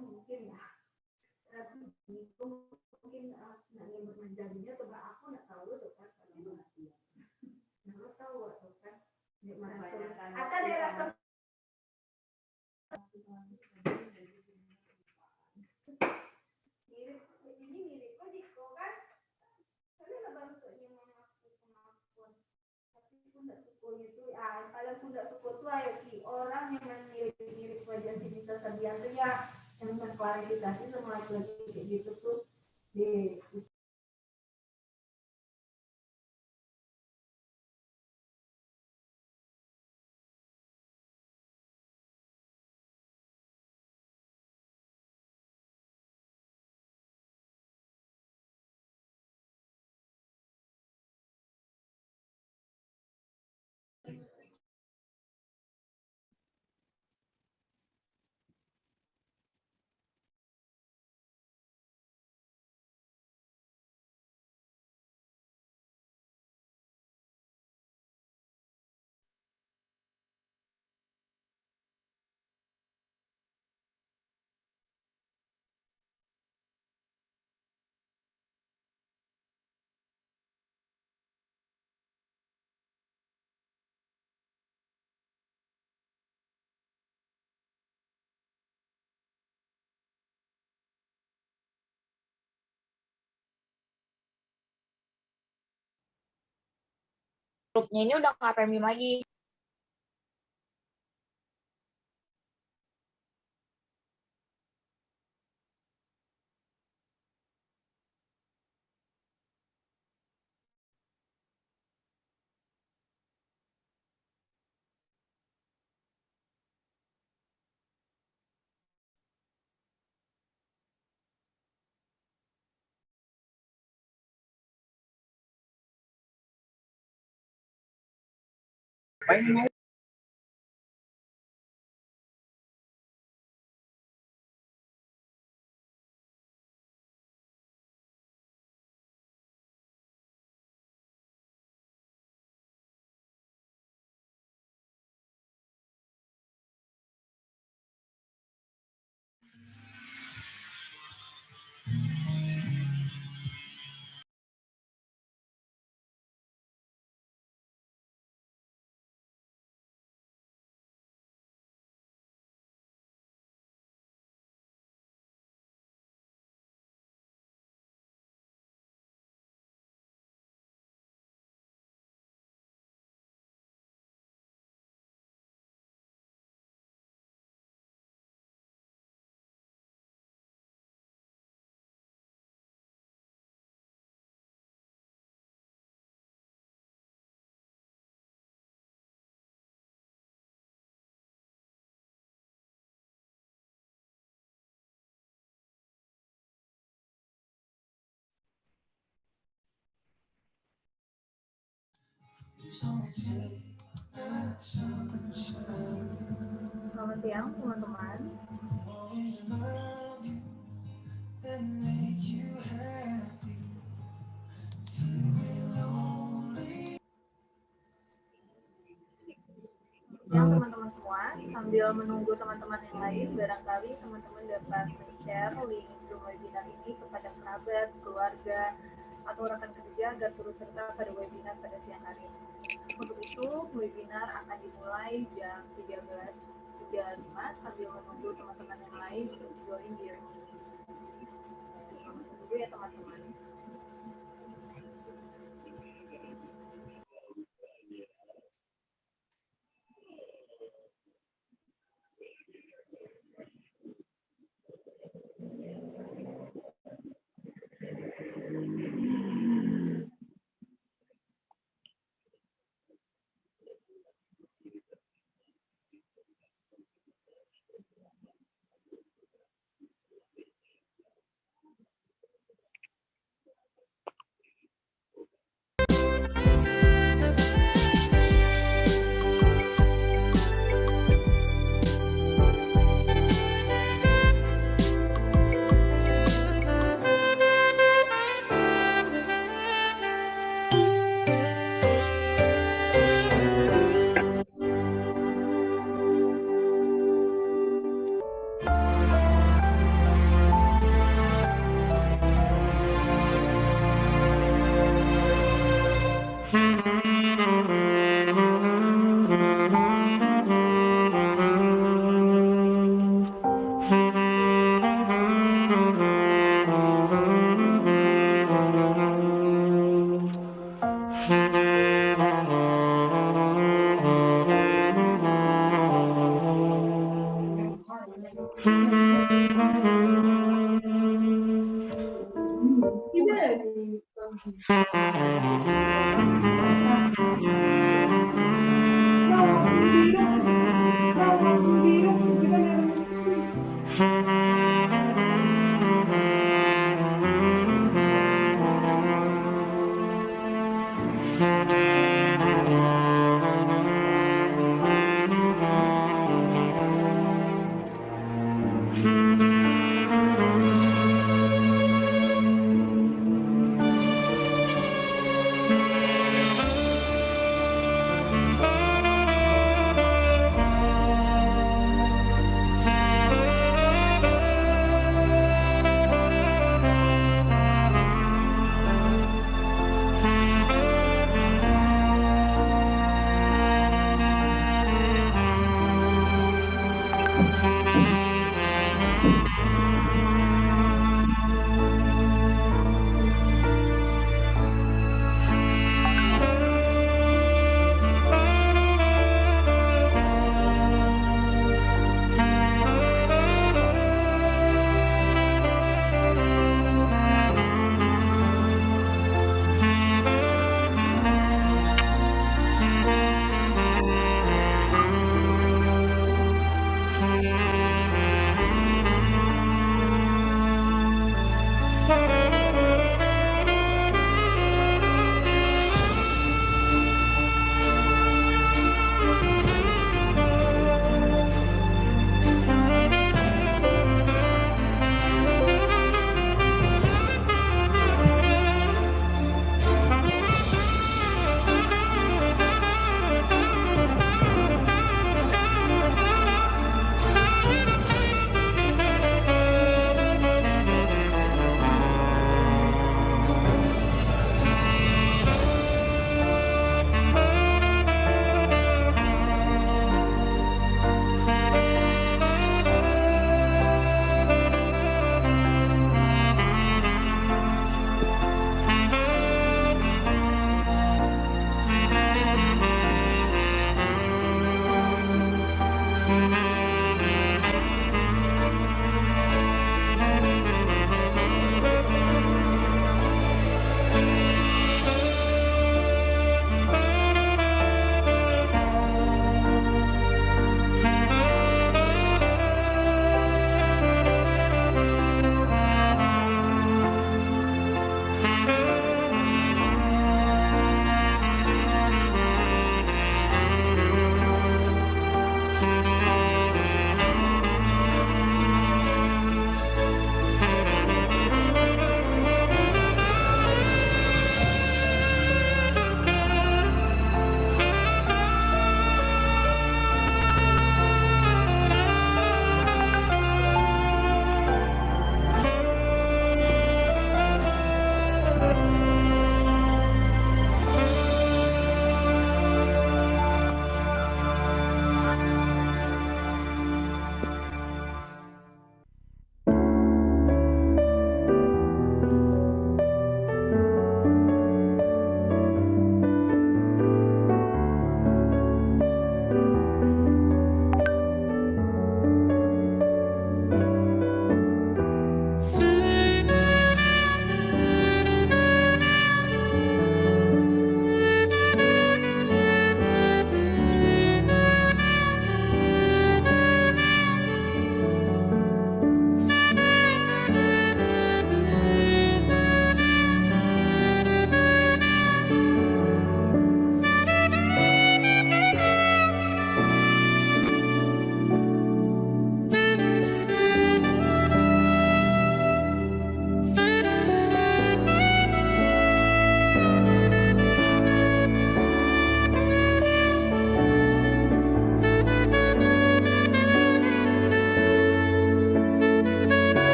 mungkin ya. Tapi itu mungkin nanya berjadinya tuh aku nggak tahu tuh kan. Nggak tahu tuh kan. Atau daerah kalau sudah suku tua ya si orang yang mirip-mirip wajah Sinita Sabianto ya yang mengklarifikasi semua laki-laki gitu tuh di grupnya ini udah nggak premium lagi. Selamat siang teman-teman. Yang teman-teman semua, sambil menunggu teman-teman yang lain, barangkali teman-teman dapat share link Zoom webinar ini kepada kerabat, keluarga, atau rekan kerja agar turut serta pada webinar pada siang hari. Untuk itu, webinar akan dimulai jam 13.35 sambil menunggu teman-teman yang lain untuk join di room. Tunggu ya teman-teman.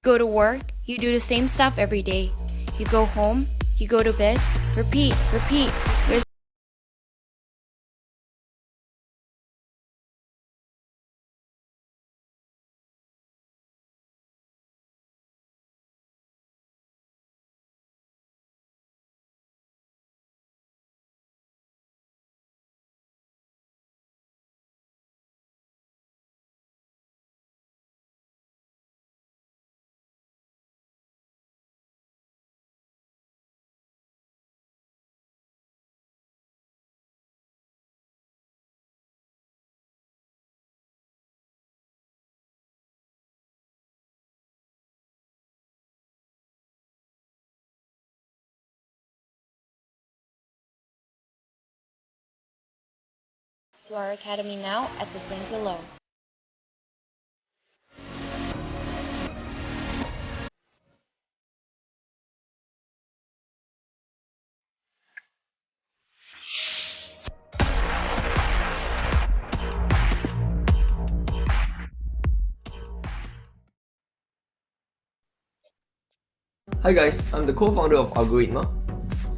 Go to work, you do the same stuff every day. You go home, you go to bed, repeat, repeat. There's to our academy now at the link below. Hi guys, I'm the co-founder of Algorithma.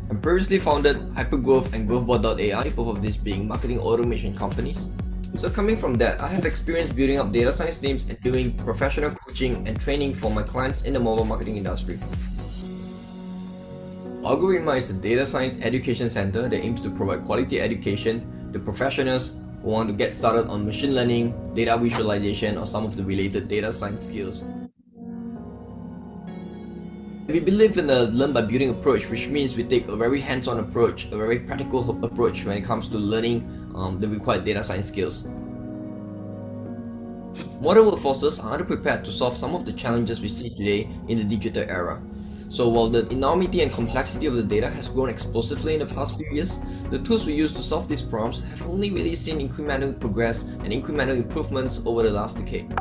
I previously founded Hypergrowth and GrowthBot.ai, both of these being marketing automation companies. So coming from that, I have experience building up data science teams and doing professional coaching and training for my clients in the mobile marketing industry. Algorithma is a data science education center that aims to provide quality education to professionals who want to get started on machine learning, data visualization, or some of the related data science skills. We believe in a learn by building approach, which means we take a very hands-on approach, a very practical approach when it comes to learning the required data science skills. Modern workforces are underprepared to solve some of the challenges we see today in the digital era. So while the enormity and complexity of the data has grown explosively in the past few years, the tools we use to solve these problems have only really seen incremental progress and incremental improvements over the last decade.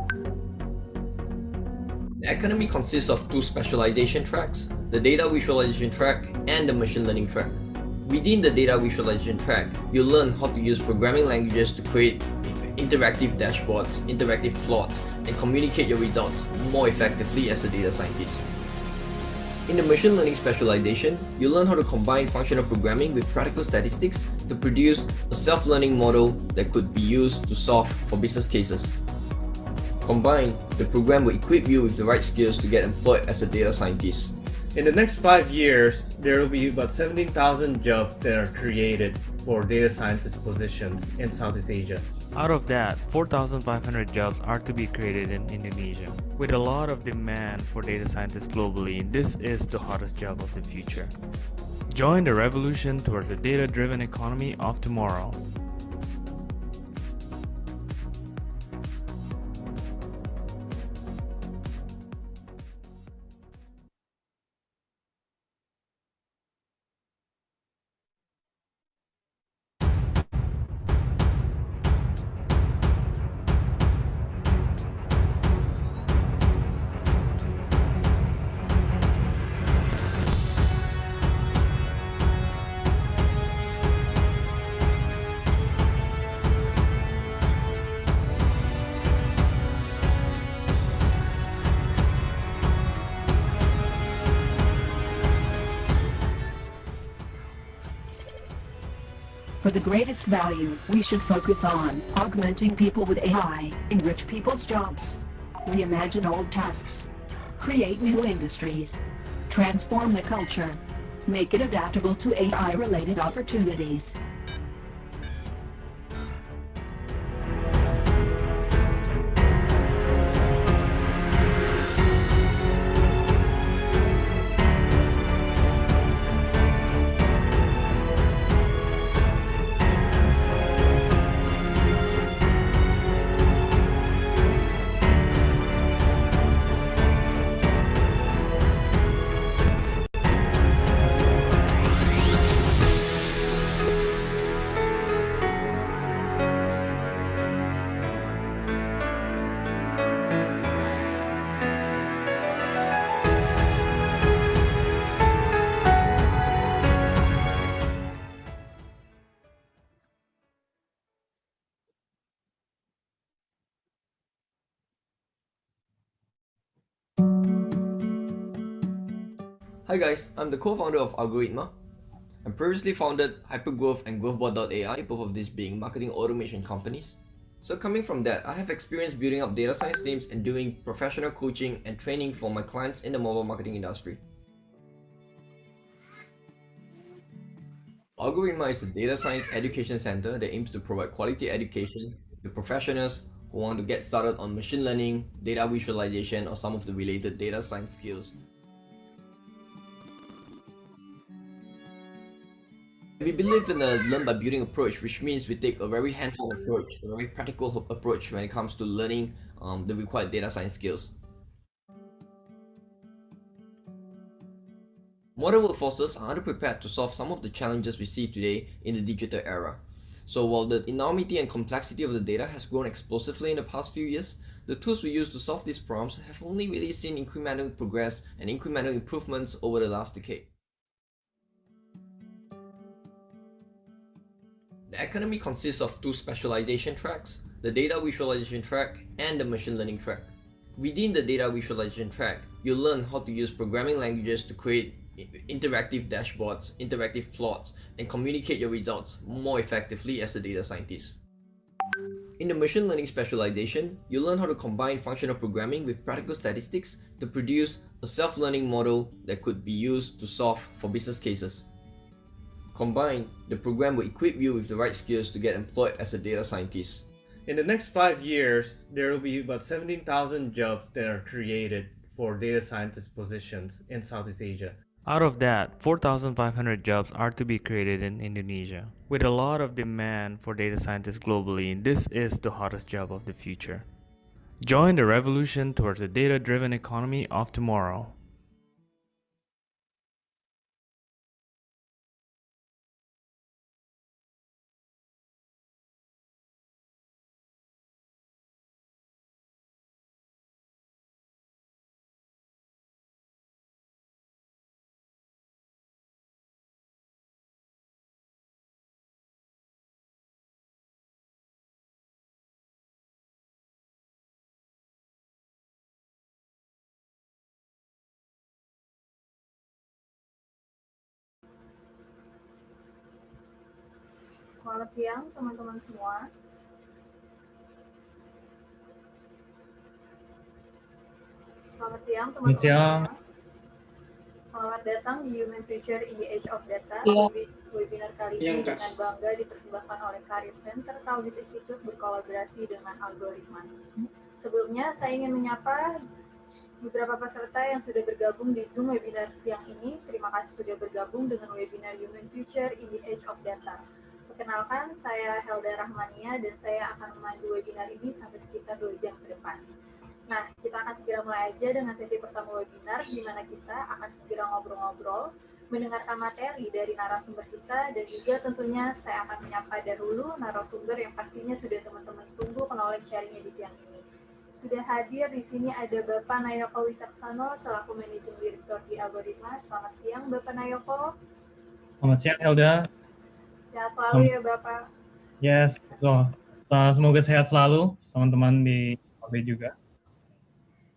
The academy consists of two specialization tracks, the data visualization track and the machine learning track. Within the data visualization track, you'll learn how to use programming languages to create interactive dashboards, interactive plots, and communicate your results more effectively as a data scientist. In the machine learning specialization, you'll learn how to combine functional programming with practical statistics to produce a self-learning model that could be used to solve for business cases. Combined, the program will equip you with the right skills to get employed as a data scientist. In the next 5 years, there will be about 17,000 jobs that are created for data scientist positions in Southeast Asia. Out of that, 4,500 jobs are to be created in Indonesia. With a lot of demand for data scientists globally, this is the hottest job of the future. Join the revolution towards the data-driven economy of tomorrow. For the greatest value, we should focus on augmenting people with AI, enrich people's jobs, reimagine old tasks, create new industries, transform the culture, make it adaptable to AI-related opportunities. Hi guys, I'm the co-founder of Algorithma. I previously founded Hypergrowth and GrowthBot.ai, both of these being marketing automation companies. So coming from that, I have experience building up data science teams and doing professional coaching and training for my clients in the mobile marketing industry. Algorithma is a data science education center that aims to provide quality education to professionals who want to get started on machine learning, data visualization, or some of the related data science skills. We believe in a learn by building approach, which means we take a very hands-on approach, a very practical approach when it comes to learning the required data science skills. Modern workforces are underprepared to solve some of the challenges we see today in the digital era. So while the enormity and complexity of the data has grown explosively in the past few years, the tools we use to solve these problems have only really seen incremental progress and incremental improvements over the last decade. The economy consists of two specialization tracks, the data visualization track and the machine learning track. Within the data visualization track, you'll learn how to use programming languages to create interactive dashboards, interactive plots, and communicate your results more effectively as a data scientist. In the machine learning specialization, you'll learn how to combine functional programming with practical statistics to produce a self-learning model that could be used to solve for business cases. Combined, the program will equip you with the right skills to get employed as a data scientist. In the next 5 years, there will be about 17,000 jobs that are created for data scientist positions in Southeast Asia. Out of that, 4,500 jobs are to be created in Indonesia. With a lot of demand for data scientists globally, this is the hottest job of the future. Join the revolution towards a data-driven economy of tomorrow. Selamat siang teman-teman semua. Selamat siang teman-teman semua. Selamat datang di Human Future in the Age of Data. Webinar kali ini dengan bangga dipersembahkan oleh Career Center Talbot Institute berkolaborasi dengan Algorithma. Sebelumnya saya ingin menyapa beberapa peserta yang sudah bergabung di Zoom webinar siang ini. Terima kasih sudah bergabung dengan webinar Human Future in the Age of Data. Perkenalkan, saya Helda Rahmania dan saya akan memandu webinar ini sampai sekitar 2 jam ke depan. Nah, kita akan segera mulai aja dengan sesi pertama webinar, di mana kita akan segera ngobrol-ngobrol, mendengarkan materi dari narasumber kita, dan juga tentunya saya akan menyapa dahulu narasumber yang pastinya sudah teman-teman tunggu knowledge sharing-nya di siang ini. Sudah hadir di sini ada Bapak Nayoko Wicaksono selaku Managing Director di Algorithma. Selamat siang, Bapak Nayoko. Selamat siang, Helda. Sehat selalu ya, Bapak. Yes, semoga sehat selalu, teman-teman di OB juga.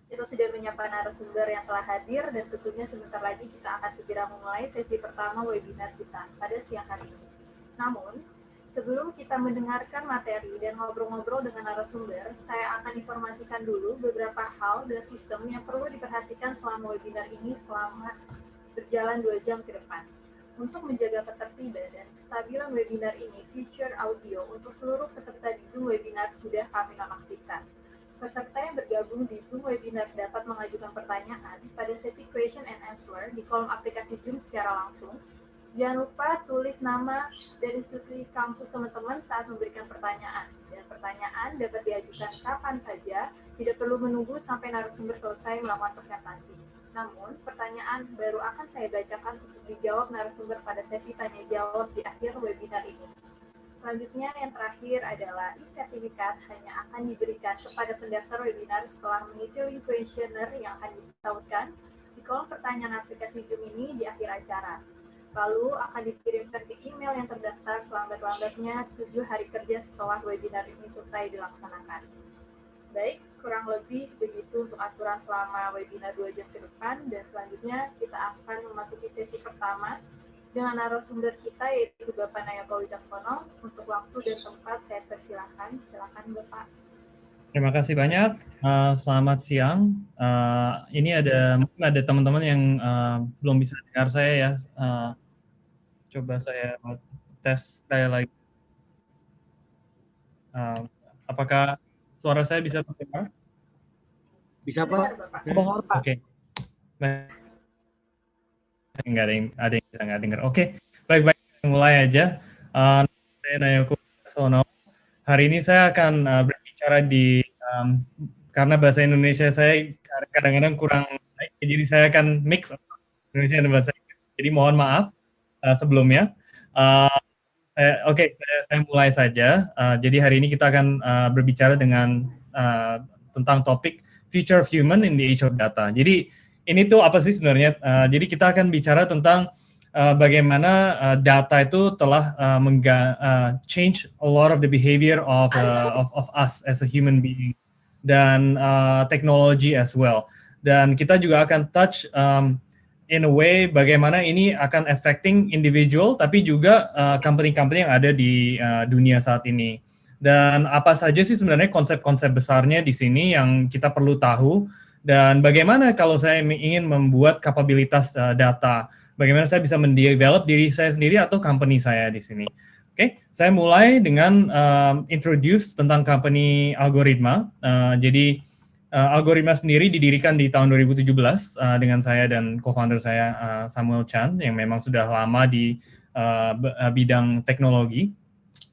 Kita sudah menyapa narasumber yang telah hadir dan tentunya sebentar lagi kita akan segera memulai sesi pertama webinar kita pada siang hari ini. Namun, sebelum kita mendengarkan materi dan ngobrol-ngobrol dengan narasumber, saya akan informasikan dulu beberapa hal dan sistem yang perlu diperhatikan selama webinar ini selama berjalan 2 jam ke depan. Untuk menjaga ketertiban dan kestabilan webinar ini, feature audio untuk seluruh peserta di Zoom webinar sudah kami nonaktifkan. Peserta yang bergabung di Zoom webinar dapat mengajukan pertanyaan pada sesi question and answer di kolom aplikasi Zoom secara langsung. Jangan lupa tulis nama dan institusi kampus teman-teman saat memberikan pertanyaan. Dan pertanyaan dapat diajukan kapan saja, tidak perlu menunggu sampai narasumber selesai melakukan presentasi. Namun, pertanyaan baru akan saya bacakan untuk dijawab narasumber pada sesi tanya-jawab di akhir webinar ini. Selanjutnya, yang terakhir adalah e-sertifikat hanya akan diberikan kepada pendaftar webinar setelah mengisi link questionnaire yang akan disautkan di kolom pertanyaan aplikasi Zoom ini di akhir acara. Lalu akan dikirimkan ke email yang terdaftar selambat-lambatnya 7 hari kerja setelah webinar ini selesai dilaksanakan. Baik, kurang lebih begitu untuk aturan selama webinar 2 jam ke depan, dan selanjutnya kita akan memasuki sesi pertama dengan narasumber kita yaitu Bapak Nayoko Wicaksono. Untuk waktu dan tempat saya persilakan. Silakan Bapak. Terima kasih banyak. Selamat siang. Ini mungkin ada teman-teman yang belum bisa dengar saya ya. Coba saya tes sekali lagi. Apakah suara saya bisa terdengar? Bisa Pak? Oke. Nggak ada yang bisa nggak dengar. Oke, baik-baik. Mulai aja. Saya Nayoko Wicaksono. Hari ini saya akan berbicara karena bahasa Indonesia saya kadang-kadang kurang baik, jadi saya akan mix Indonesia dan bahasa Inggris. Jadi mohon maaf sebelumnya. Saya mulai saja. Jadi hari ini kita akan berbicara tentang topik Future of Human in the Age of Data. Jadi ini tuh apa sih sebenarnya? Jadi kita akan bicara tentang bagaimana data itu telah change a lot of the behavior of us as a human being dan technology as well. Dan kita juga akan touch in a way bagaimana ini akan affecting individual tapi juga company-company yang ada di dunia saat ini. Dan apa saja sih sebenarnya konsep-konsep besarnya di sini yang kita perlu tahu, dan bagaimana kalau saya ingin membuat kapabilitas data, bagaimana saya bisa mendevelop diri saya sendiri atau company saya di sini. Oke, saya mulai dengan introduce tentang company Algoritma. Jadi Algoritma sendiri didirikan di tahun 2017 dengan saya dan co-founder saya Samuel Chan yang memang sudah lama di bidang teknologi.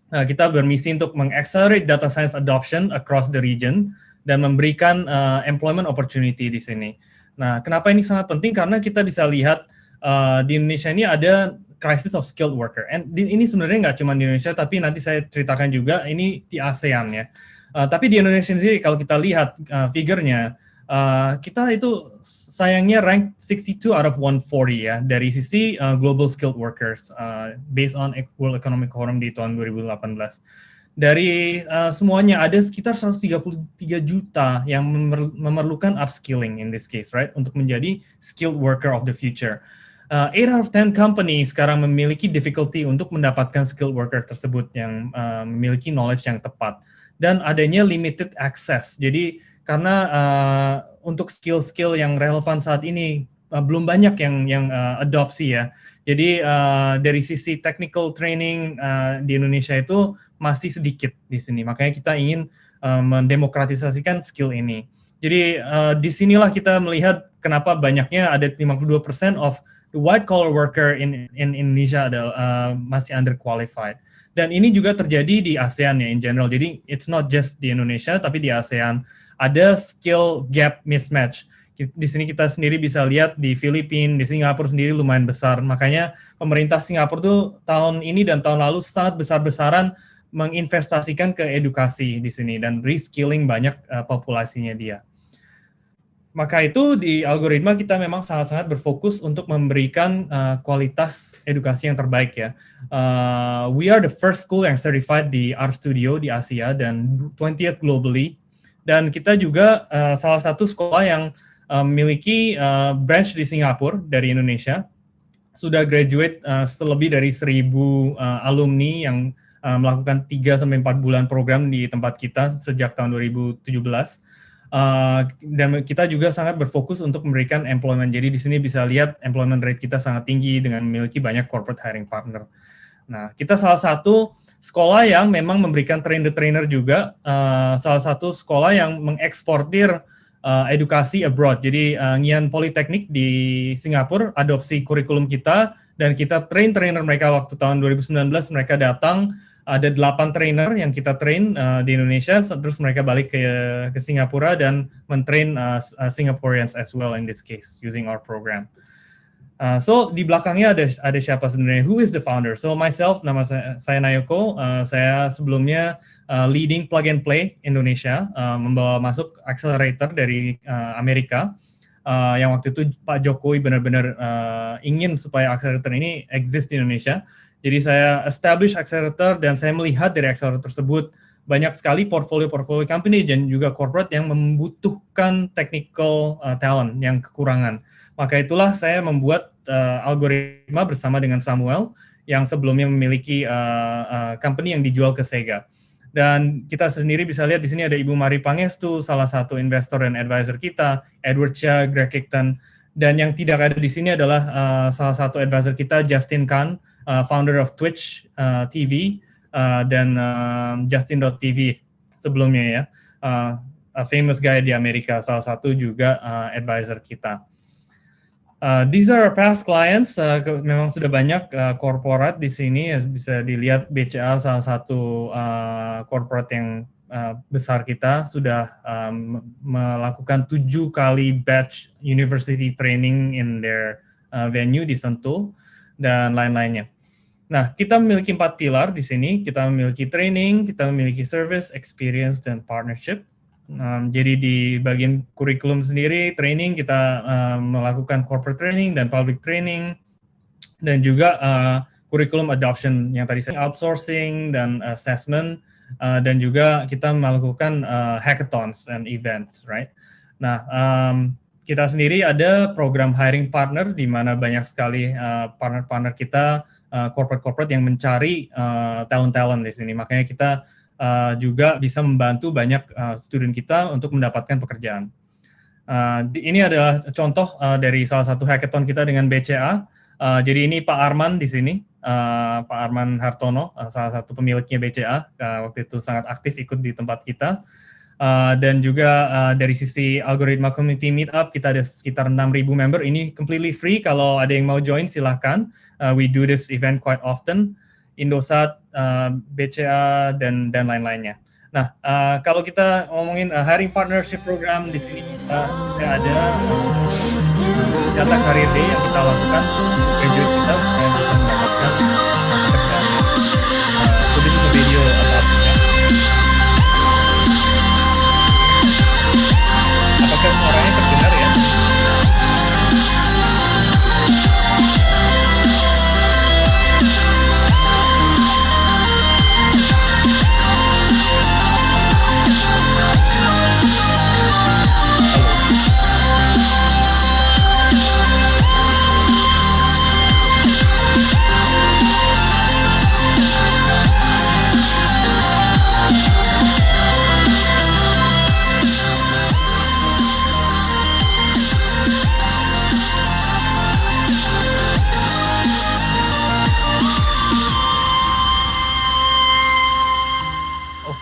Kita bermisi untuk mengaccelerate data science adoption across the region dan memberikan employment opportunity di sini. Nah, kenapa ini sangat penting? Karena kita bisa lihat di Indonesia ini ada crisis of skilled worker. And ini sebenarnya nggak cuma di Indonesia, tapi nanti saya ceritakan juga ini di ASEAN ya. Tapi di Indonesia sendiri kalau kita lihat figure-nya, kita itu sayangnya rank 62 out of 140 ya dari sisi global skilled workers based on World Economic Forum di tahun 2018. Dari semuanya ada sekitar 133 juta yang memerlukan upskilling in this case, right, untuk menjadi skilled worker of the future. 8 out of 10 company sekarang memiliki difficulty untuk mendapatkan skilled worker tersebut yang memiliki knowledge yang tepat, dan adanya limited access. Jadi karena untuk skill-skill yang relevan saat ini belum banyak yang adopsi ya. Jadi dari sisi technical training di Indonesia itu masih sedikit di sini. Makanya kita ingin mendemokratisasikan skill ini. Jadi disinilah kita melihat kenapa banyaknya ada 52% of the white collar worker in Indonesia adalah masih underqualified. Dan ini juga terjadi di ASEAN ya in general. Jadi it's not just di Indonesia tapi di ASEAN ada skill gap mismatch. Di sini kita sendiri bisa lihat di Filipina, di Singapura sendiri lumayan besar. Makanya pemerintah Singapura tuh tahun ini dan tahun lalu sangat besar-besaran menginvestasikan ke edukasi di sini dan reskilling banyak populasinya dia. Maka itu di Algoritma kita memang sangat-sangat berfokus untuk memberikan kualitas edukasi yang terbaik ya. We are the first school yang certified di RStudio di Asia dan 20th globally. Dan kita juga salah satu sekolah yang memiliki branch di Singapura dari Indonesia. Sudah graduate lebih dari 1.000 alumni yang melakukan 3-4 bulan program di tempat kita sejak tahun 2017. Dan kita juga sangat berfokus untuk memberikan employment. Jadi di sini bisa lihat employment rate kita sangat tinggi dengan memiliki banyak corporate hiring partner. Nah, kita salah satu sekolah yang memang memberikan trainer juga, salah satu sekolah yang mengeksportir edukasi abroad. Jadi Ngien Polytechnic di Singapura adopsi kurikulum kita, dan kita trainer mereka waktu tahun 2019 mereka datang, ada 8 trainer yang kita train di Indonesia, terus mereka balik ke Singapura dan mentrain Singaporeans as well in this case using our program. So di belakangnya ada siapa sebenarnya? Who is the founder? So myself, nama saya Nayoko. Saya sebelumnya leading Plug and Play Indonesia, membawa masuk accelerator dari Amerika. Yang waktu itu Pak Jokowi benar-benar ingin supaya accelerator ini exist di Indonesia. Jadi saya establish accelerator dan saya melihat dari accelerator tersebut banyak sekali portfolio company dan juga corporate yang membutuhkan technical talent yang kekurangan. Maka itulah saya membuat algoritma bersama dengan Samuel yang sebelumnya memiliki company yang dijual ke Sega. Dan kita sendiri bisa lihat di sini ada Ibu Mari Pangestu, salah satu investor dan advisor kita, Edward Chia, Greg Hickton, dan yang tidak ada di sini adalah salah satu advisor kita, Justin Khan, founder of Twitch TV dan Justin.tv sebelumnya ya, a famous guy di Amerika, salah satu juga advisor kita. These are our past clients. Memang sudah banyak corporate di sini. Bisa dilihat BCA salah satu corporate yang besar kita sudah melakukan 7 kali batch university training in their venue di Sentul dan lain-lainnya. Nah, kita memiliki 4 pilar di sini. Kita memiliki training, kita memiliki service, experience, dan partnership. Jadi di bagian kurikulum sendiri, training kita melakukan corporate training dan public training, dan juga kurikulum adoption yang tadi saya outsourcing dan assessment, dan juga kita melakukan hackathons and events, right? Nah, kita sendiri ada program hiring partner di mana banyak sekali partner-partner kita, corporate-corporate yang mencari talent-talent di sini. Makanya kita juga bisa membantu banyak student kita untuk mendapatkan pekerjaan. Ini adalah contoh dari salah satu hackathon kita dengan BCA. Jadi ini Pak Arman di sini, Pak Arman Hartono, salah satu pemiliknya BCA. Waktu itu sangat aktif ikut di tempat kita. Dan juga dari sisi algoritma community meetup, kita ada sekitar 6.000 member. Ini completely free, kalau ada yang mau join silahkan. We do this event quite often. Indosat, BCA, dan lain-lainnya. Nah, kalau kita ngomongin hiring partnership program di sini, kita ada data career day yang kita lakukan untuk graduate kita supaya bisa mendapatkan pekerjaan. So this is a video about that. Apakah suaranya terdengar ya?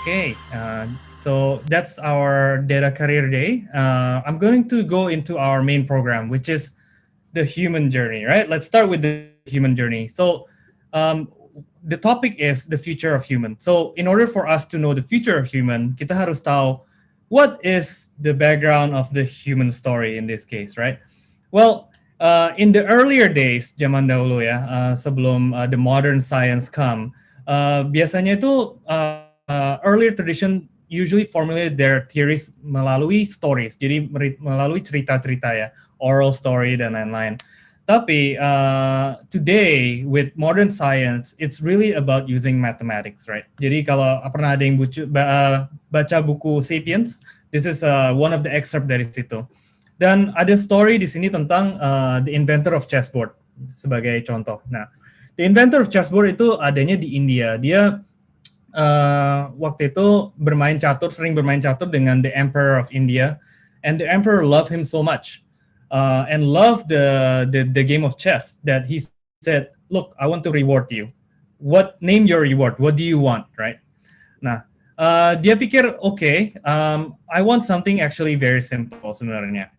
Okay, so that's our data career day. I'm going to go into our main program, which is the human journey, right? Let's start with the human journey. So the topic is the future of human. So in order for us to know the future of human, kita harus tahu what is the background of the human story in this case, right? Well, in the earlier days, zaman dahulu ya, sebelum the modern science come, biasanya itu earlier tradition usually formulate their theories melalui stories, jadi melalui cerita-cerita ya, oral story dan lain-lain. Tapi today with modern science, it's really about using mathematics, right? Jadi kalau pernah ada yang baca buku Sapiens, this is one of the excerpt dari situ. Dan ada story di sini tentang the inventor of chessboard sebagai contoh. Nah, the inventor of chessboard itu adanya di India. Dia waktu itu sering bermain catur dengan the Emperor of India, and the Emperor loved him so much, and loved the game of chess that he said, "Look, I want to reward you. Name your reward. What do you want?" Right? Nah, dia pikir, okay, I want something actually very simple sebenarnya.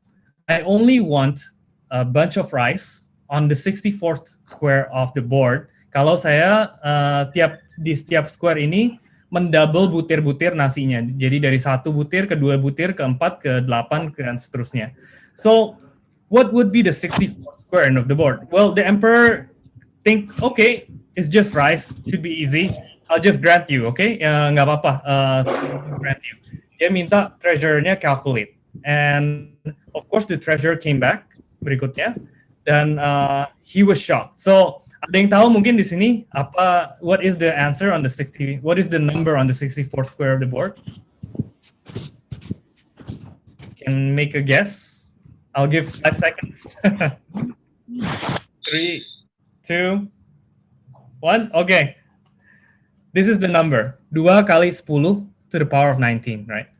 I only want a bunch of rice on the 64th square of the board. Kalau saya di setiap square ini mendouble butir-butir nasinya. Jadi dari 1 butir ke 2 butir ke 4 ke 8 dan seterusnya. So what would be the 64th square of the board? Well, the emperor think, okay, it's just rice, should be easy. I'll just grant you, okay? Nggak apa-apa, grant you. Dia minta treasurer-nya calculate. And of course the treasurer came back berikutnya, dan he was shocked. So Ada yang tahu mungkin di sini apa? What is the answer on the 60? What is the number on the 64 square of the board? Can make a guess. I'll give 5 seconds. 3, 2, 1. Okay. This is the number. 2 kali 10 to the power of 19, right?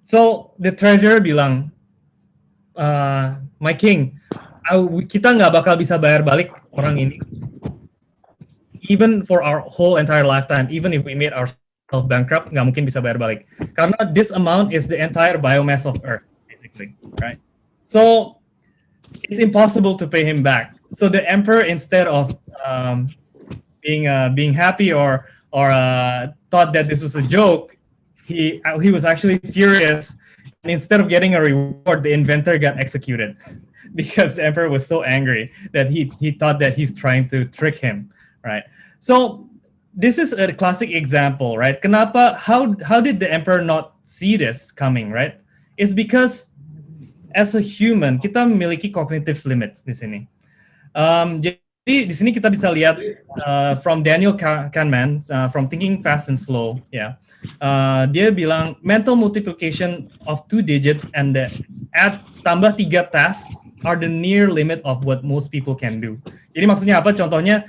So the treasurer bilang, my king, kita nggak bakal bisa bayar balik orang ini, even for our whole entire lifetime, even if we made ourselves bankrupt, nggak mungkin bisa bayar balik. Karena this amount is the entire biomass of Earth, basically, right? So it's impossible to pay him back. So the emperor, instead of being happy or thought that this was a joke, he was actually furious. And instead of getting a reward, the inventor got executed because the emperor was so angry that he thought that he's trying to trick him, right? So this is a classic example, right? Kenapa? How did the emperor not see this coming, right? It's because as a human kita memiliki cognitive limit di sini. Jadi di sini kita bisa lihat from Daniel Kahneman, from Thinking Fast and Slow, ya. Dia bilang mental multiplication of 2 digits and add tambah 3 tasks are the near limit of what most people can do. Jadi maksudnya apa? Contohnya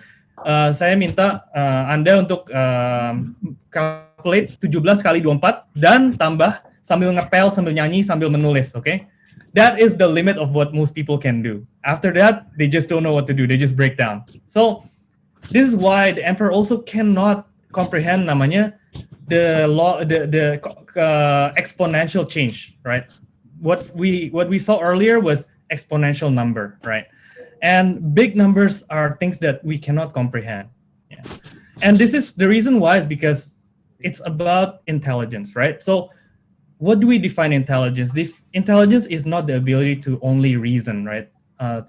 saya minta Anda untuk calculate 17 kali 24 dan tambah sambil ngepel, sambil nyanyi, sambil menulis, oke? Okay? That is the limit of what most people can do. After that, they just don't know what to do. They just break down. So this is why the emperor also cannot comprehend namanya the exponential change, right? What we saw earlier was exponential number, right? And big numbers are things that we cannot comprehend. Yeah. And this is the reason why is because it's about intelligence, right? So what do we define intelligence? Intelligence is not the ability to only reason, right?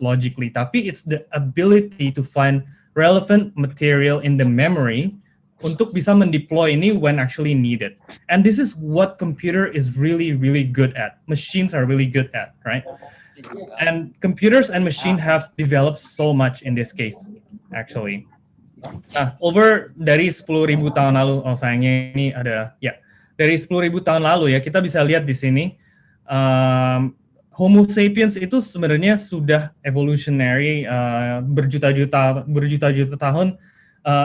Logically, tapi it's the ability to find relevant material in the memory untuk bisa mendeploy ini when actually needed. And this is what computer is really, really good at. Machines are really good at, right? And computers and machine have developed so much in this case, actually. Over dari 10.000 tahun lalu, sayangnya ini ada, ya. Dari 10.000 tahun lalu ya, kita bisa lihat di sini Homo sapiens itu sebenarnya sudah evolutionary berjuta-juta tahun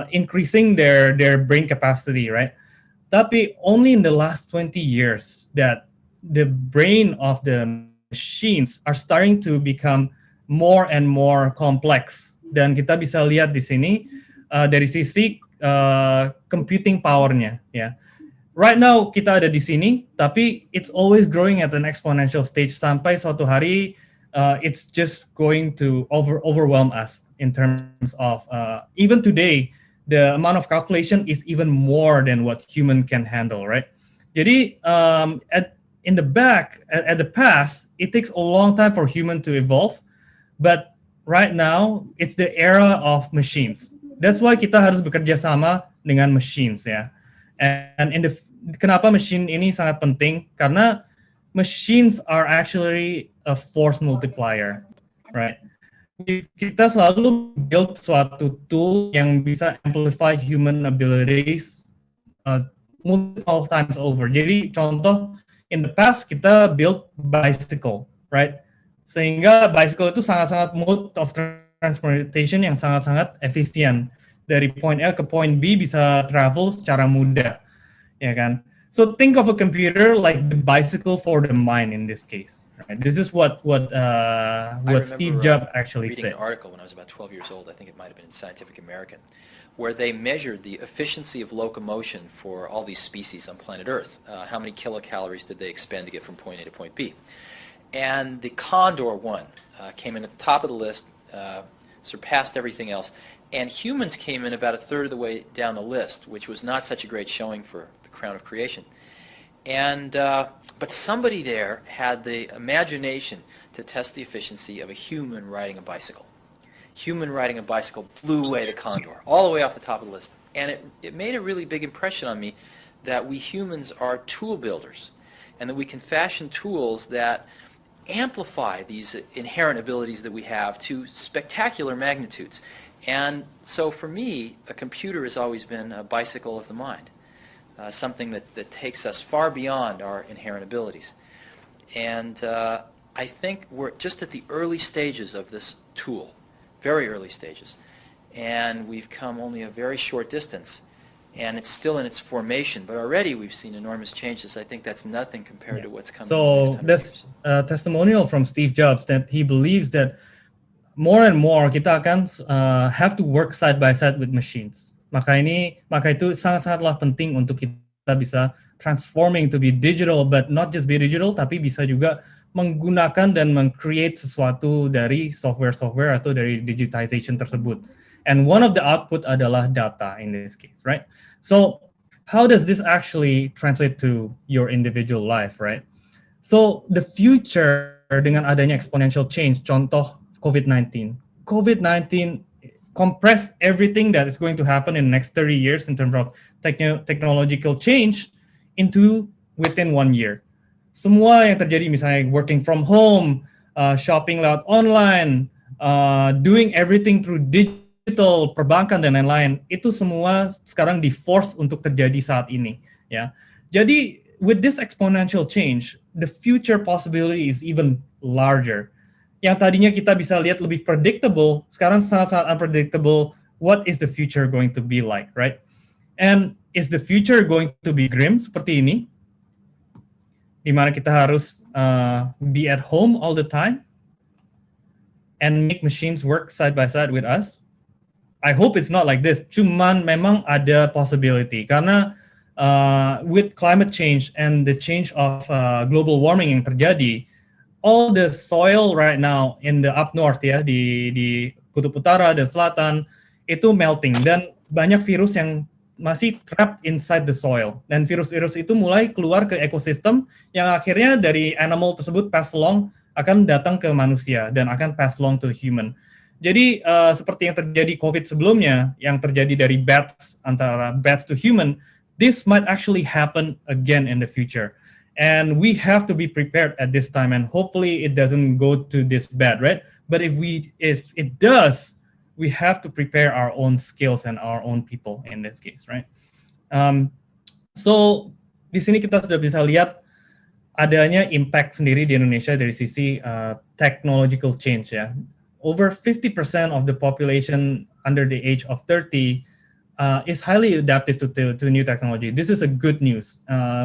increasing their brain capacity, right? Tapi only in the last 20 years that the brain of the machines are starting to become more and more complex. Dan kita bisa lihat di sini dari sisi computing power-nya, ya. Right now kita ada di sini, tapi it's always growing at an exponential stage sampai suatu hari it's just going to overwhelm us in terms of even today the amount of calculation is even more than what human can handle, right? Jadi in the past it takes a long time for human to evolve, but right now it's the era of machines. That's why kita harus bekerja sama dengan machines, ya. And kenapa machine ini sangat penting? Karena machines are actually a force multiplier, right? Kita selalu build suatu tool yang bisa amplify human abilities multiple times over. Jadi contoh, in the past kita build bicycle, right? Sehingga bicycle itu sangat-sangat mode of transportation yang sangat-sangat efisien. Dari point A ke point B bisa travel secara mudah, ya kan? So think of a computer like the bicycle for the mind in this case. Right? This is what Steve Jobs actually said. I reading an article when I was about 12 years old. I think it might have been in Scientific American, where they measured the efficiency of locomotion for all these species on planet Earth. How many kilocalories did they expend to get from point A to point B? And the condor one came in at the top of the list, surpassed everything else. And humans came in about a third of the way down the list, which was not such a great showing for the crown of creation. And but somebody there had the imagination to test the efficiency of a human riding a bicycle. Human riding a bicycle blew away the condor, all the way off the top of the list. And it made a really big impression on me that we humans are tool builders, and that we can fashion tools that amplify these inherent abilities that we have to spectacular magnitudes. And so for me, a computer has always been a bicycle of the mind, something that takes us far beyond our inherent abilities. And I think we're just at the early stages of this tool, very early stages. And we've come only a very short distance. And it's still in its formation, but already we've seen enormous changes. I think that's nothing compared to what's coming. So that's a testimonial from Steve Jobs that he believes that more and more kita akan have to work side by side with machines. Maka itu sangat-sangatlah penting untuk kita bisa transforming to be digital, but not just be digital, tapi bisa juga menggunakan dan meng-create sesuatu dari software atau dari digitization tersebut. And one of the output adalah data in this case, right? So how does this actually translate to your individual life, right? So the future dengan adanya exponential change, contoh COVID-19 compress everything that is going to happen in the next 30 years in terms of technological change into within 1 year. Semua yang terjadi misalnya working from home, shopping lewat online, doing everything through digital, perbankan dan lain-lain, itu semua sekarang di-force untuk terjadi saat ini. Ya. Jadi with this exponential change, the future possibility is even larger. Yang tadinya kita bisa lihat lebih predictable, sekarang sangat-sangat unpredictable. What is the future going to be like, right? And is the future going to be grim seperti ini? Di mana kita harus be at home all the time and make machines work side by side with us? I hope it's not like this. Cuman memang ada possibility karena with climate change and the change of global warming yang terjadi, all the soil right now in the up north ya di kutub utara dan selatan itu melting dan banyak virus yang masih trapped inside the soil dan virus-virus itu mulai keluar ke ekosistem yang akhirnya dari animal tersebut pass along akan datang ke manusia dan akan pass along to human. Jadi seperti yang terjadi COVID sebelumnya yang terjadi dari bats antara bats to human, this might actually happen again in the future. And we have to be prepared at this time, and hopefully it doesn't go to this bad, right? But if it does, we have to prepare our own skills and our own people in this case, right? So di sini kita sudah bisa lihat adanya impact sendiri di Indonesia dari sisi technological change ya. Over 50% of the population under the age of 30 is highly adaptive to new technology. This is a good news.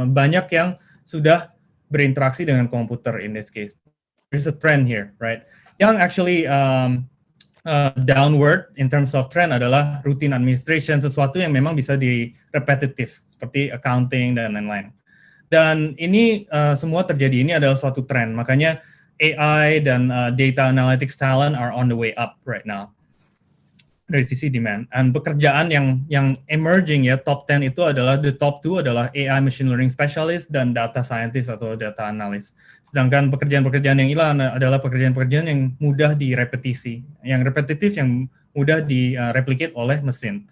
Banyak yang sudah berinteraksi dengan komputer in this case. There's a trend here, right? Yang actually downward in terms of trend adalah routine administration, sesuatu yang memang bisa di repetitive, seperti accounting dan lain-lain. Dan ini semua terjadi, ini adalah suatu trend. Makanya AI dan data analytics talent are on the way up right now dari sisi demand. Dan pekerjaan yang emerging ya, top 10 itu adalah, the top 2 adalah AI machine learning specialist dan data scientist atau data analyst. Sedangkan pekerjaan-pekerjaan yang hilang adalah pekerjaan-pekerjaan yang mudah direpetisi, yang repetitif, yang mudah direplicate oleh mesin.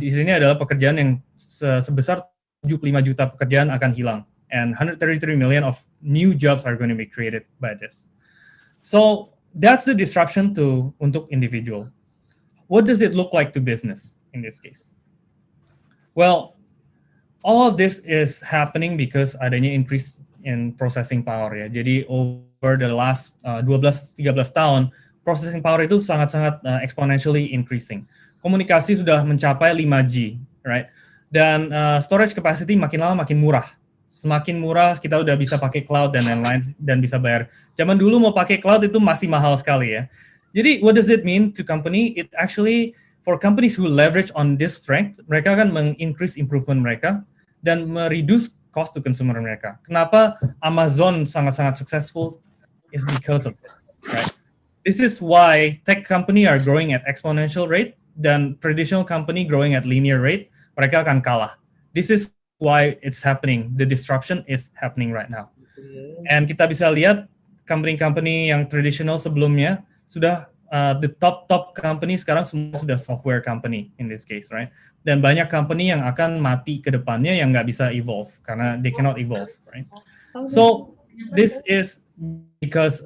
Di sini adalah pekerjaan yang sebesar 75 juta pekerjaan akan hilang. And 133 million of new jobs are going to be created by this. So that's the disruption untuk individual. What does it look like to business in this case? Well, all of this is happening because adanya increase in processing power ya. Jadi over the last 12-13 tahun, processing power itu sangat-sangat exponentially increasing. Komunikasi sudah mencapai 5G, right? Dan storage capacity makin lama makin murah. Semakin murah, kita udah bisa pakai cloud dan lain-lain dan bisa bayar. Zaman dulu mau pakai cloud itu masih mahal sekali ya. Jadi, what does it mean to company? It actually, for companies who leverage on this strength, mereka akan meng-increase improvement mereka dan mereduce cost to consumer mereka. Kenapa Amazon sangat-sangat successful? Is because of this, right? This is why tech company are growing at exponential rate dan traditional company growing at linear rate, mereka akan kalah. This is why it's happening. The disruption is happening right now. And kita bisa lihat company-company yang traditional sebelumnya sudah the top company sekarang semua sudah software company in this case, right? Dan banyak company yang akan mati ke depannya yang nggak bisa evolve karena they cannot evolve, right? So this is because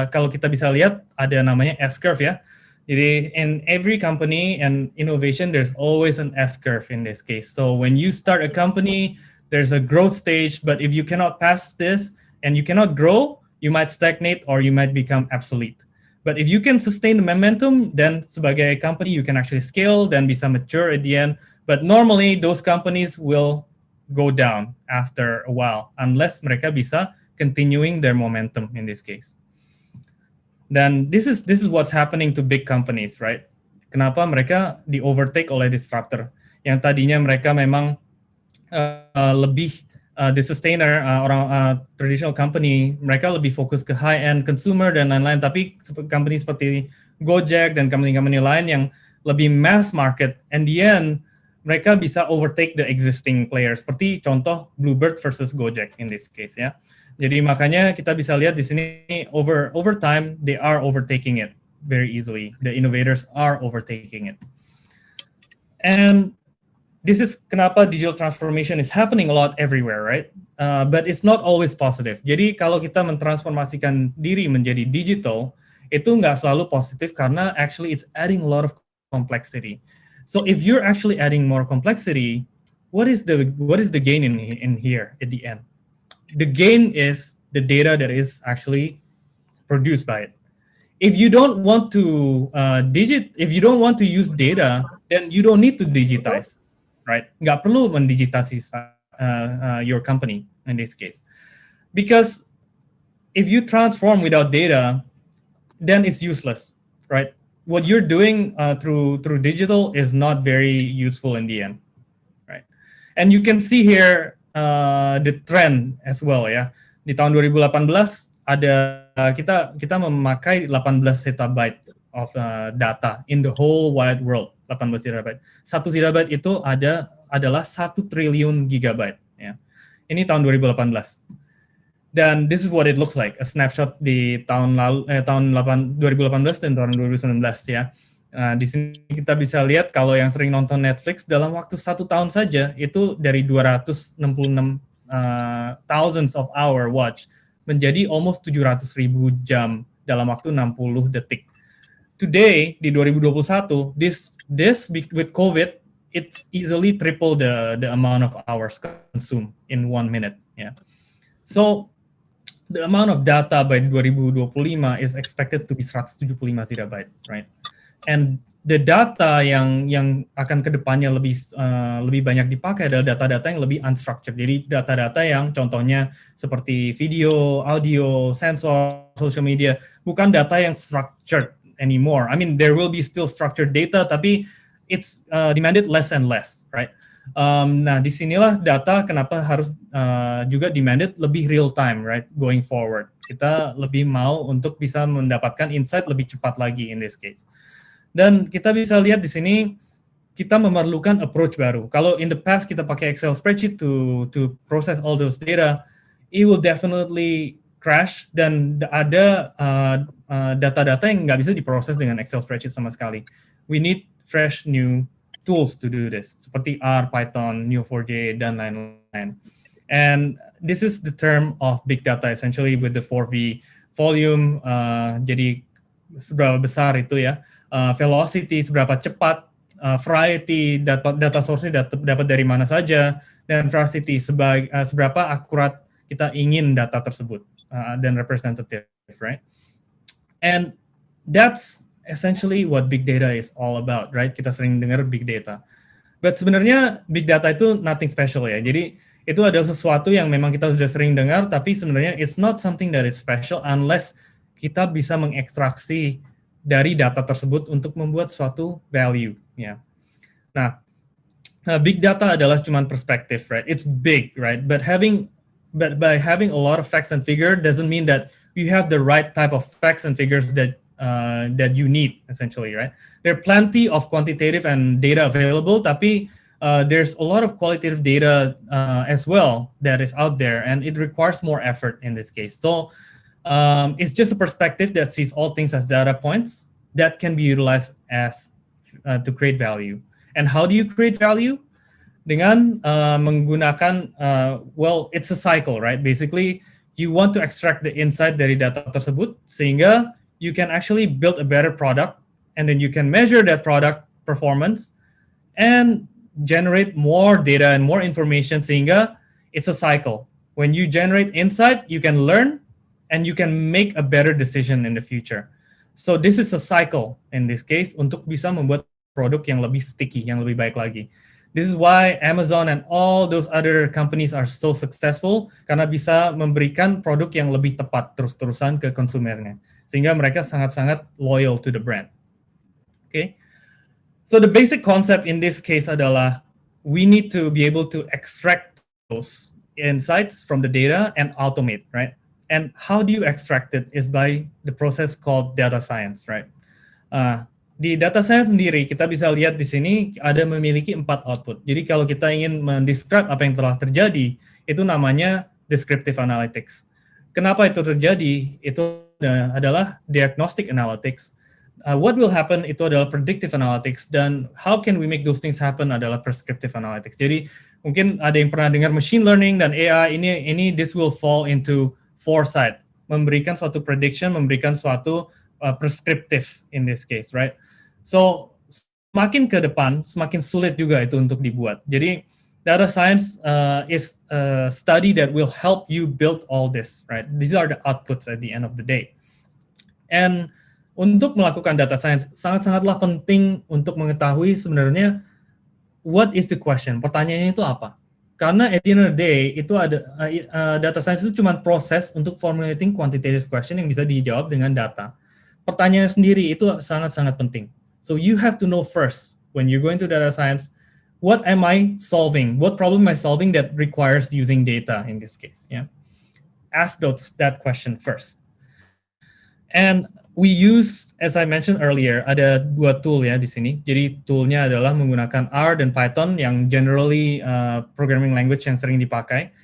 kalau kita bisa lihat ada namanya S-curve ya. Jadi in every company and innovation, there's always an S curve in this case. So when you start a company, there's a growth stage, but if you cannot pass this and you cannot grow, you might stagnate or you might become obsolete. But if you can sustain the momentum, then sebagai company, you can actually scale, then bisa mature at the end. But normally, those companies will go down after a while, unless mereka bisa continuing their momentum in this case. Dan this is what's happening to big companies, right? Kenapa mereka di overtake oleh disruptor? Yang tadinya mereka memang lebih the sustainer traditional company, mereka lebih fokus ke high end consumer dan lain-lain. Tapi company seperti Gojek dan company-company lain yang lebih mass market, and the end mereka bisa overtake the existing players. Seperti contoh Bluebird versus Gojek in this case, ya. Jadi makanya kita bisa lihat di sini over time they are overtaking it very easily. The innovators are overtaking it. And this is kenapa digital transformation is happening a lot everywhere, right? But it's not always positive. Jadi kalau kita mentransformasikan diri menjadi digital, itu nggak selalu positif karena actually it's adding a lot of complexity. So if you're actually adding more complexity, what is the gain in here at the end? The gain is the data that is actually produced by it. If you don't want to if you don't want to use data, then you don't need to digitize, right? Nggak perlu mendigitasi your company in this case, because if you transform without data, then it's useless, right? What you're doing through digital is not very useful in the end, right? And you can see here the trend as well, ya. Di tahun 2018 ada kita memakai 18 zettabyte of data in the whole wide world. 18 zettabyte. 1 zettabyte itu adalah 1 triliun gigabyte, ya. Ini tahun 2018. Dan this is what it looks like, a snapshot di tahun 2018 dan tahun 2019, ya. Di sini kita bisa lihat kalau yang sering nonton Netflix dalam waktu 1 tahun saja itu dari 266 thousands of hour watch menjadi almost 700.000 jam dalam waktu 60 detik. Today di 2021, this with COVID, it's easily triple the amount of hours consumed in 1 minute. Yeah. So the amount of data by 2025 is expected to be 175 zettabyte, right? And the data yang akan kedepannya lebih banyak dipakai adalah data-data yang lebih unstructured. Jadi data-data yang contohnya seperti video, audio, sensor, social media, bukan data yang structured anymore. I mean, there will be still structured data, tapi it's demanded less and less, right? Nah, disinilah data kenapa harus juga demanded lebih real time, right? Going forward, kita lebih mau untuk bisa mendapatkan insight lebih cepat lagi in this case. Dan kita bisa lihat di sini kita memerlukan approach baru. Kalau in the past kita pakai Excel spreadsheet to process all those data, it will definitely crash dan ada data-data yang nggak bisa diproses dengan Excel spreadsheet sama sekali. We need fresh new tools to do this, seperti R, Python, Neo4j, dan lain-lain. And this is the term of big data essentially with the 4V volume, jadi seberapa besar itu ya, velocity, seberapa cepat, variety, data source-nya dapat dari mana saja, dan veracity, seberapa akurat kita ingin data tersebut, dan representative, right? And that's essentially what big data is all about, right? Kita sering dengar big data. But sebenarnya big data itu nothing special ya. Jadi itu adalah sesuatu yang memang kita sudah sering dengar, tapi sebenarnya it's not something that is special unless kita bisa mengekstraksi dari data tersebut untuk membuat suatu value, ya. Nah, big data adalah cuman perspektif, right? It's big, right? But by having a lot of facts and figures doesn't mean that you have the right type of facts and figures that you need, essentially, right? There are plenty of quantitative and data available, tapi there's a lot of qualitative data as well that is out there, and it requires more effort in this case. So it's just a perspective that sees all things as data points that can be utilized as to create value. And how do you create value? Dengan menggunakan, well, it's a cycle, right? Basically, you want to extract the insight dari data tersebut sehingga you can actually build a better product and then you can measure that product performance and generate more data and more information sehingga it's a cycle. When you generate insight, you can learn and you can make a better decision in the future. So this is a cycle in this case untuk bisa membuat produk yang lebih sticky, yang lebih baik lagi. This is why Amazon and all those other companies are so successful karena bisa memberikan produk yang lebih tepat terus-terusan ke konsumernya. Sehingga mereka sangat-sangat loyal to the brand. Okay? So the basic concept in this case adalah we need to be able to extract those insights from the data and automate, right? And how do you extract it is by the process called data science, right? Di data science sendiri, kita bisa lihat di sini ada memiliki 4 output. Jadi kalau kita ingin mendescribe apa yang telah terjadi, itu namanya descriptive analytics. Kenapa itu terjadi? Itu adalah diagnostic analytics. What will happen itu adalah predictive analytics, dan how can we make those things happen adalah prescriptive analytics. Jadi mungkin ada yang pernah dengar machine learning dan AI, ini this will fall into foresight, memberikan suatu prediction, memberikan suatu prescriptive in this case, right? So, semakin ke depan, semakin sulit juga itu untuk dibuat. Jadi, data science is a study that will help you build all this, right? These are the outputs at the end of the day. And untuk melakukan data science, sangat-sangatlah penting untuk mengetahui sebenarnya what is the question, pertanyaannya itu apa? Karena at the end of the day, itu ada data science itu cuma proses untuk formulating quantitative question yang bisa dijawab dengan data. Pertanyaan sendiri itu sangat-sangat penting. So you have to know first, when you're going to data science, what am I solving? What problem am I solving that requires using data in this case? Yeah, ask that question first. And we use, as I mentioned earlier, ada 2 tool ya di sini. Jadi toolnya adalah menggunakan R dan Python yang generally programming language yang sering dipakai.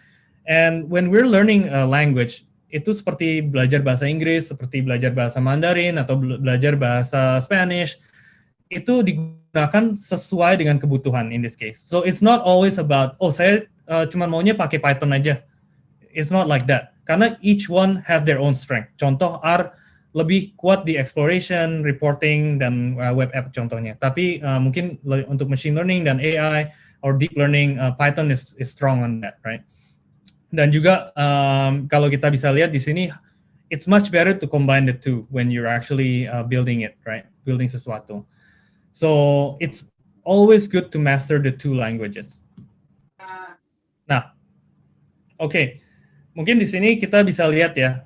And when we're learning a language, itu seperti belajar bahasa Inggris, seperti belajar bahasa Mandarin, atau belajar bahasa Spanish, itu digunakan sesuai dengan kebutuhan in this case. So it's not always about, saya cuma maunya pakai Python aja. It's not like that. Karena each one have their own strength. Contoh R lebih kuat di exploration, reporting, dan web app contohnya. Tapi mungkin untuk machine learning dan AI or deep learning, Python is strong on that, right? Dan juga kalau kita bisa lihat di sini, it's much better to combine the two when you're actually building it, right? Building sesuatu. So it's always good to master the 2 languages. Nah, okay. Mungkin di sini kita bisa lihat ya,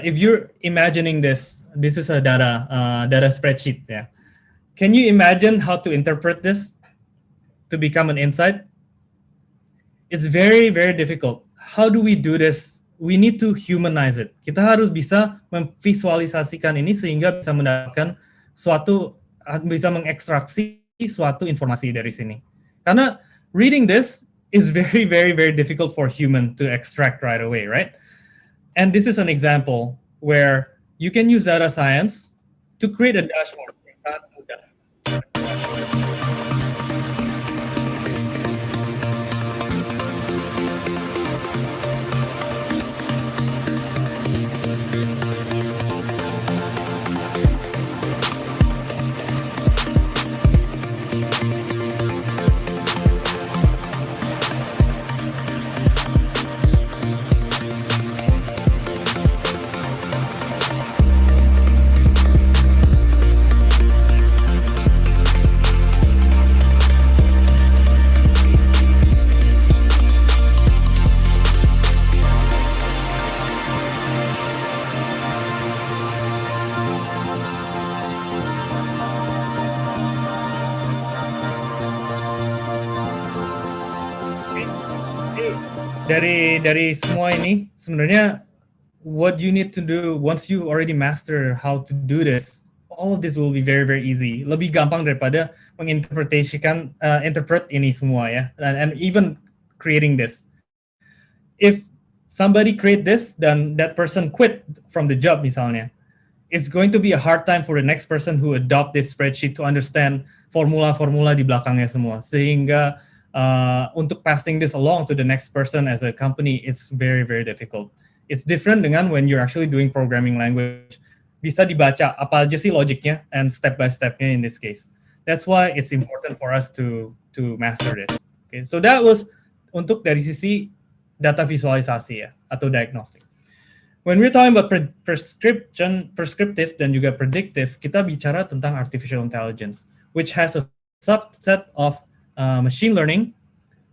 if you're imagining this is a data spreadsheet ya. Can you imagine how to interpret this to become an insight? It's very, very difficult. How do we do this? We need to humanize it. Kita harus bisa memvisualisasikan ini sehingga bisa mendapatkan bisa mengekstraksi suatu informasi dari sini. Karena reading this is very, very, very difficult for human to extract right away, right? And this is an example where you can use data science to create a dashboard. Dari semua ini sebenarnya what you need to do once you already master how to do this, all of this will be very, very easy. Lebih gampang daripada interpret ini semua ya, and even creating this. If somebody create this dan that person quit from the job misalnya, it's going to be a hard time for the next person who adopt this spreadsheet to understand formula-formula di belakangnya semua. Sehingga untuk passing this along to the next person as a company, it's very, very difficult. It's different dengan when you're actually doing programming language. bisa dibaca apa aja sih logiknya and step by stepnya in this case. That's why it's important for us to master this. Okay, so that was untuk dari sisi data visualisasi ya atau diagnostic. When we're talking about prescriptive dan juga predictive, kita bicara tentang artificial intelligence, which has a subset of machine learning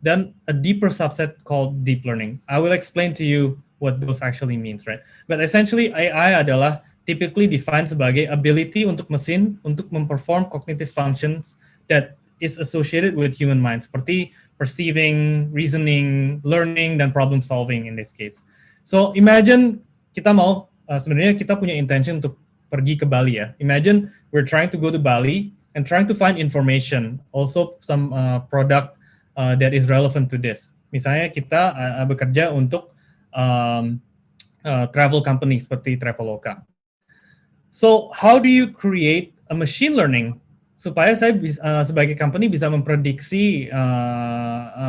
dan a deeper subset called deep learning. I will explain to you what those actually means, right? But essentially AI adalah typically defined sebagai ability untuk mesin untuk memperform cognitive functions that is associated with human mind, seperti perceiving, reasoning, learning, dan problem solving in this case. So imagine kita mau, sebenarnya kita punya intention untuk pergi ke Bali ya. Imagine we're trying to go to Bali and trying to find information, also some product that is relevant to this. Misalnya kita bekerja untuk travel company seperti Traveloka. So how do you create a machine learning supaya saya sebagai company bisa memprediksi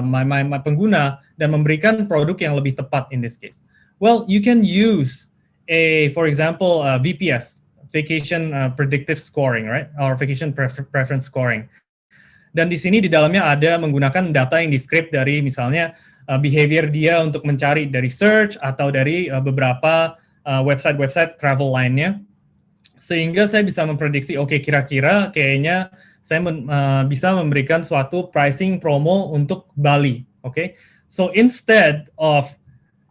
my pengguna dan memberikan produk yang lebih tepat in this case? Well, you can use for example, VPS, Vacation Predictive Scoring, right? Or Vacation Preference Scoring. Dan di sini di dalamnya ada menggunakan data yang di-script dari misalnya behavior dia untuk mencari dari search atau dari beberapa website-website travel lainnya. Sehingga saya bisa memprediksi, oke, kira-kira kayaknya saya bisa memberikan suatu pricing promo untuk Bali, oke? So instead of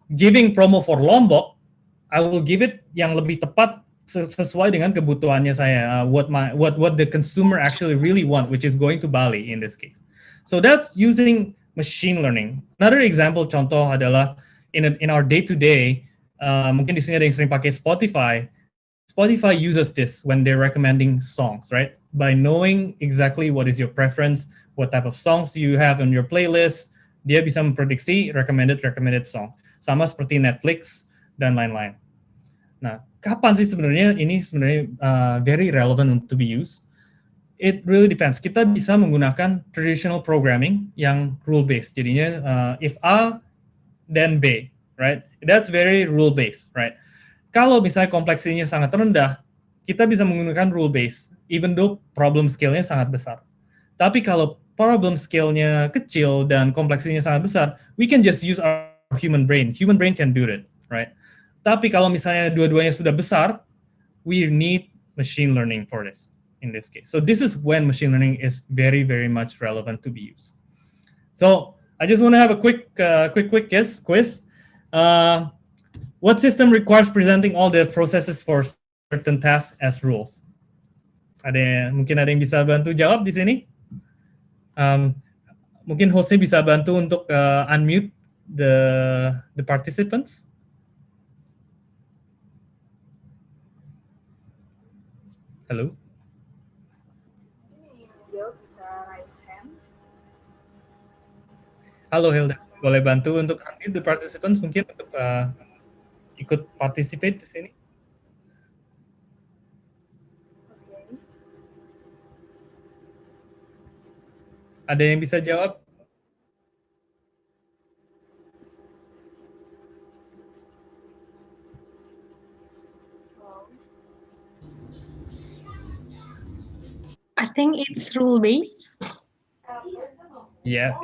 giving promo for Lombok, I will give it yang lebih tepat sesuai dengan kebutuhannya saya, what the consumer actually really want, which is going to Bali in this case. So that's using machine learning. Another example contoh adalah in our day-to-day, mungkin di sini ada yang sering pakai Spotify. Spotify uses this when they're recommending songs, right? By knowing exactly what is your preference, what type of songs you have on your playlist, dia bisa memprediksi recommended song. Sama seperti Netflix dan lain-lain. Nah, kapan sih sebenarnya ini very relevant to be used? It really depends. Kita bisa menggunakan traditional programming yang rule-based. Jadinya, if A, then B, right? That's very rule-based, right? Kalau misalnya kompleksitasnya sangat rendah, kita bisa menggunakan rule-based, even though problem scale-nya sangat besar. Tapi kalau problem scale-nya kecil dan kompleksitasnya sangat besar, we can just use our human brain. Human brain can do it, right? Tapi kalau misalnya dua-duanya sudah besar, we need machine learning for this, in this case. So this is when machine learning is very, very much relevant to be used. So I just want to have a quick quiz. What system requires presenting all the processes for certain tasks as rules? Mungkin ada yang bisa bantu jawab di sini? Mungkin hostnya bisa bantu untuk unmute the participants. Halo. Jawab bisa raise hand. Halo Hilda, boleh bantu untuk unmute the participants mungkin untuk ikut participate di sini? Okay. Ada yang bisa jawab? I think it's rule-based. Yeah,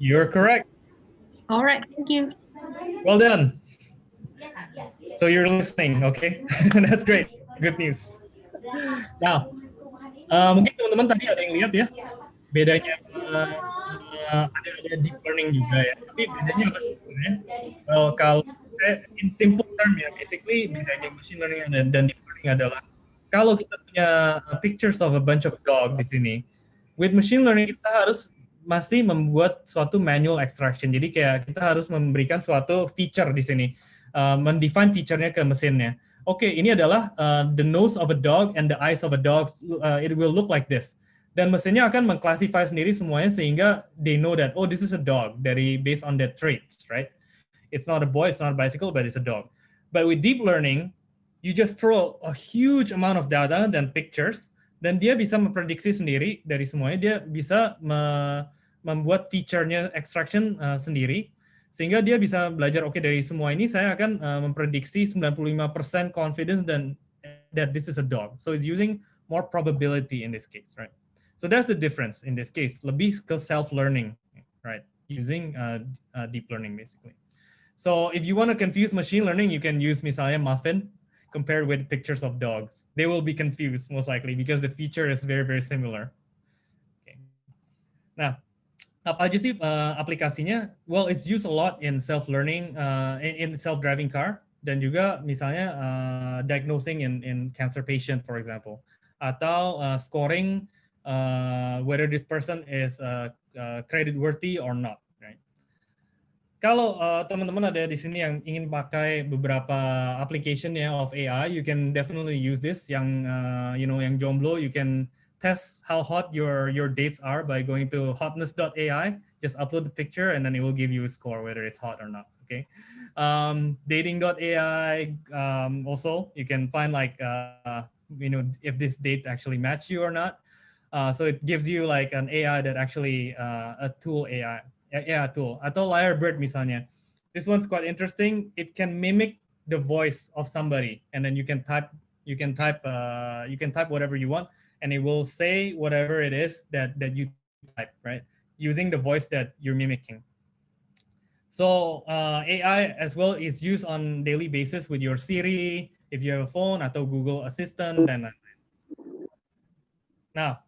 you're correct. All right, thank you. Well done. So you're listening, okay? That's great. Good news. Now, mungkin teman-teman tadi ada yang lihat ya, bedanya ada deep learning juga ya. Tapi bedanya apa sih sebenarnya? Well, kalau in simple term ya, basically bedanya machine learning dan deep learning adalah kalau kita punya pictures of a bunch of dog di sini, with machine learning kita harus masih membuat suatu manual extraction. Jadi kayak kita harus memberikan suatu feature di sini. Mendefine feature-nya ke mesinnya. Oke, ini adalah the nose of a dog and the eyes of a dog. It will look like this. Dan mesinnya akan mengclassify sendiri semuanya sehingga they know that this is a dog based on that traits, right? It's not a boy, it's not a bicycle, but it's a dog. But with deep learning, you just throw a huge amount of data dan pictures, dan dia bisa memprediksi sendiri dari semuanya. Dia bisa membuat feature-nya extraction sendiri. Sehingga dia bisa belajar, oke, dari semua ini saya akan memprediksi 95% confidence dan that this is a dog. So it's using more probability in this case, right? So that's the difference in this case. Lebih ke self-learning, right? Using deep learning basically. So if you want to confuse machine learning, you can use misalnya Muffin compared with pictures of dogs. They will be confused most likely because the feature is very, very similar. Okay. Nah, apa aja sih aplikasinya? Well, it's used a lot in self-learning, in self-driving car, dan juga misalnya diagnosing in cancer patient, for example, atau scoring whether this person is credit worthy or not. Right? Kalau teman-teman ada di sini yang ingin pakai beberapa application ya of AI, you can definitely use this. Yang yang jomblo, you can test how hot your dates are by going to hotness.ai. Just upload the picture and then it will give you a score whether it's hot or not. Okay. Dating.ai, also you can find like if this date actually match you or not. So it gives you like an AI that actually a tool AI. Yeah, tool. Atau Lyrebird misalnya. This one's quite interesting. It can mimic the voice of somebody, and then you can type whatever you want, and it will say whatever it is that you type, right? Using the voice that you're mimicking. So AI as well is used on daily basis with your Siri, if you have a phone, atau Google Assistant, dan now,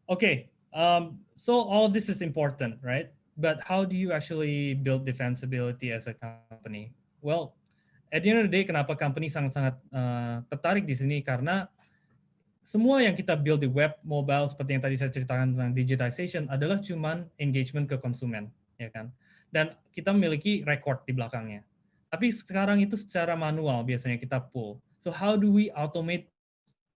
okay. So all this is important, right? But how do you actually build defensibility as a company? Well, at the end of the day, kenapa company sangat-sangat tertarik di sini? Karena semua yang kita build di web, mobile, seperti yang tadi saya ceritakan tentang digitization, adalah cuman engagement ke konsumen, ya kan? Dan kita memiliki record di belakangnya. Tapi sekarang itu secara manual biasanya kita pull. So how do we automate?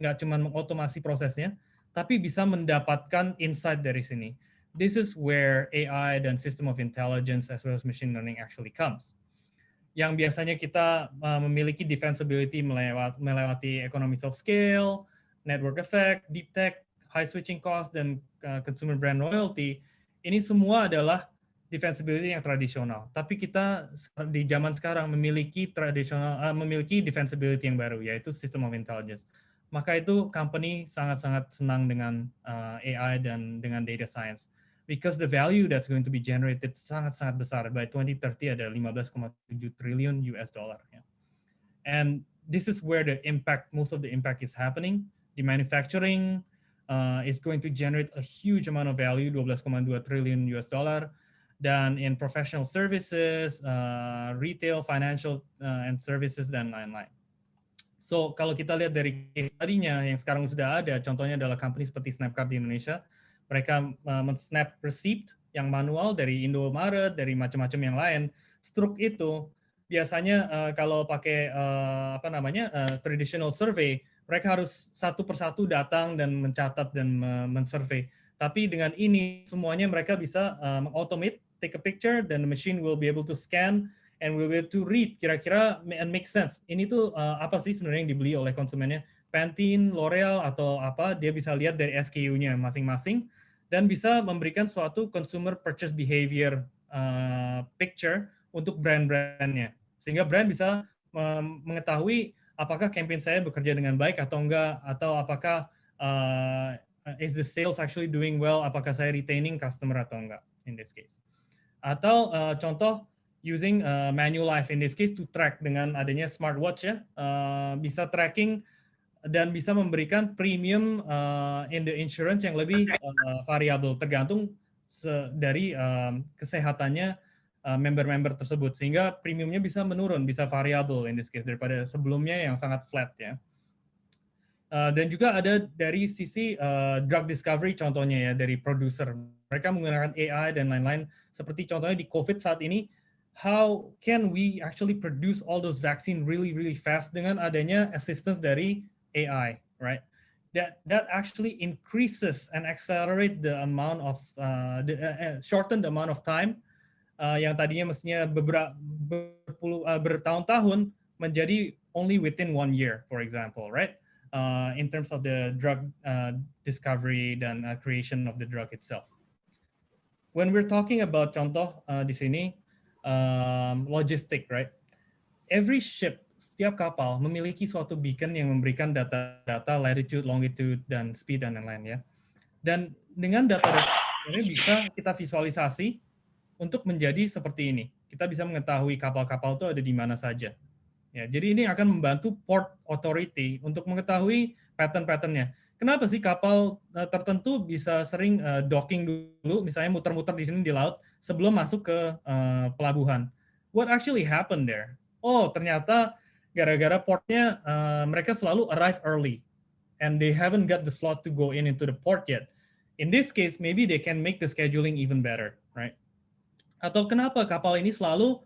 Nggak cuma mengotomasi prosesnya, tapi bisa mendapatkan insight dari sini. This is where AI dan system of intelligence as well as machine learning actually comes. Yang biasanya kita memiliki defensibility melewati economies of scale, network effect, deep tech, high switching cost, dan consumer brand loyalty. Ini semua adalah defensibility yang tradisional. Tapi kita di zaman sekarang memiliki defensibility yang baru, yaitu system of intelligence. Maka itu company sangat-sangat senang dengan AI dan dengan data science. Because the value that's going to be generated sangat-sangat besar. By 2030 ada 15,7 triliun US dollar. Ya. And this is where most of the impact is happening. The manufacturing is going to generate a huge amount of value, 12,2 triliun US dollar. Dan in professional services, retail, financial, and services, dan lain-lain. So kalau kita lihat dari case study-nya yang sekarang sudah ada, contohnya adalah company seperti Snapcard di Indonesia. Mereka men-snap receipt yang manual dari Indomaret, dari macam-macam yang lain. Stroke itu biasanya kalau pakai traditional survey, mereka harus satu persatu datang dan mencatat dan men-survey. Tapi dengan ini semuanya mereka bisa automate, take a picture, dan the machine will be able to scan and will be able to read kira-kira and make sense. Ini tuh apa sih sebenarnya yang dibeli oleh konsumennya? Pantene, L'Oreal, atau apa? Dia bisa lihat dari SKU-nya masing-masing dan bisa memberikan suatu consumer purchase behavior picture untuk brand-brandnya. Sehingga brand bisa mengetahui apakah campaign saya bekerja dengan baik atau enggak, atau apakah is the sales actually doing well, apakah saya retaining customer atau enggak in this case. Atau contoh using Manulife in this case to track dengan adanya smartwatch ya, bisa tracking dan bisa memberikan premium in the insurance yang lebih variabel tergantung dari kesehatannya member-member tersebut, sehingga premiumnya bisa menurun, bisa variabel in this case daripada sebelumnya yang sangat flat ya. Dan juga ada dari sisi drug discovery contohnya ya, dari producer. Mereka menggunakan AI dan lain-lain, seperti contohnya di COVID saat ini, how can we actually produce all those vaccine really fast dengan adanya assistance dari AI, right? That actually increases and accelerate the amount of shorten the amount of time yang tadinya mestinya bertahun-tahun menjadi only within 1 year, for example, right? In terms of the drug discovery dan creation of the drug itself. When we're talking about contoh di sini logistic, right? Every ship setiap kapal memiliki suatu beacon yang memberikan data-data latitude, longitude, dan speed dan lain-lain ya. Dan dengan data-data ini bisa kita visualisasi untuk menjadi seperti ini. Kita bisa mengetahui kapal-kapal itu ada di mana saja. Ya, jadi ini akan membantu Port Authority untuk mengetahui pattern-patternnya. Kenapa sih kapal tertentu bisa sering docking dulu, misalnya muter-muter di sini di laut sebelum masuk ke pelabuhan? What actually happened there? Oh, ternyata gara-gara portnya mereka selalu arrive early, and they haven't got the slot to go into the port yet. In this case, maybe they can make the scheduling even better, right? Atau kenapa kapal ini selalu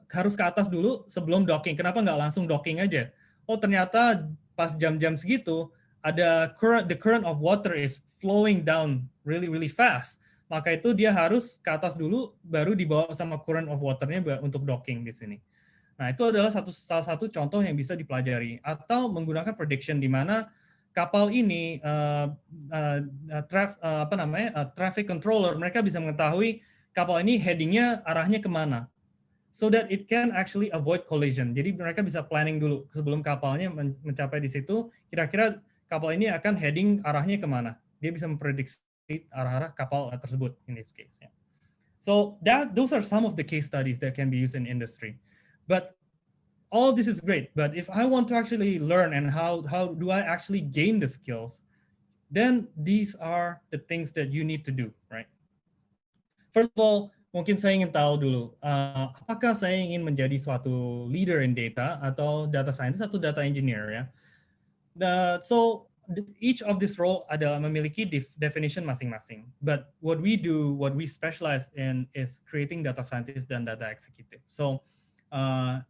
harus ke atas dulu sebelum docking? Kenapa nggak langsung docking aja? Oh, ternyata pas jam-jam segitu ada the current of water is flowing down really fast. Maka itu dia harus ke atas dulu baru dibawa sama current of water-nya untuk docking di sini. Nah, itu adalah salah satu contoh yang bisa dipelajari, atau menggunakan prediction di mana kapal ini traffic controller mereka bisa mengetahui kapal ini headingnya arahnya kemana, so that it can actually avoid collision. Jadi mereka bisa planning dulu sebelum kapalnya mencapai di situ, kira-kira kapal ini akan heading arahnya kemana. Dia bisa memprediksi arah-arah kapal tersebut in this case. Yeah. So those are some of the case studies that can be used in industry. But all this is great, but if I want to actually learn and how do I actually gain the skills, then these are the things that you need to do, right? First of all, mungkin saya ingin tahu dulu, apakah saya ingin menjadi suatu leader in data atau data scientist atau data engineer ya. So each of this role adalah memiliki definition masing-masing. But what we do, what we specialize in is creating data scientist dan data executive. So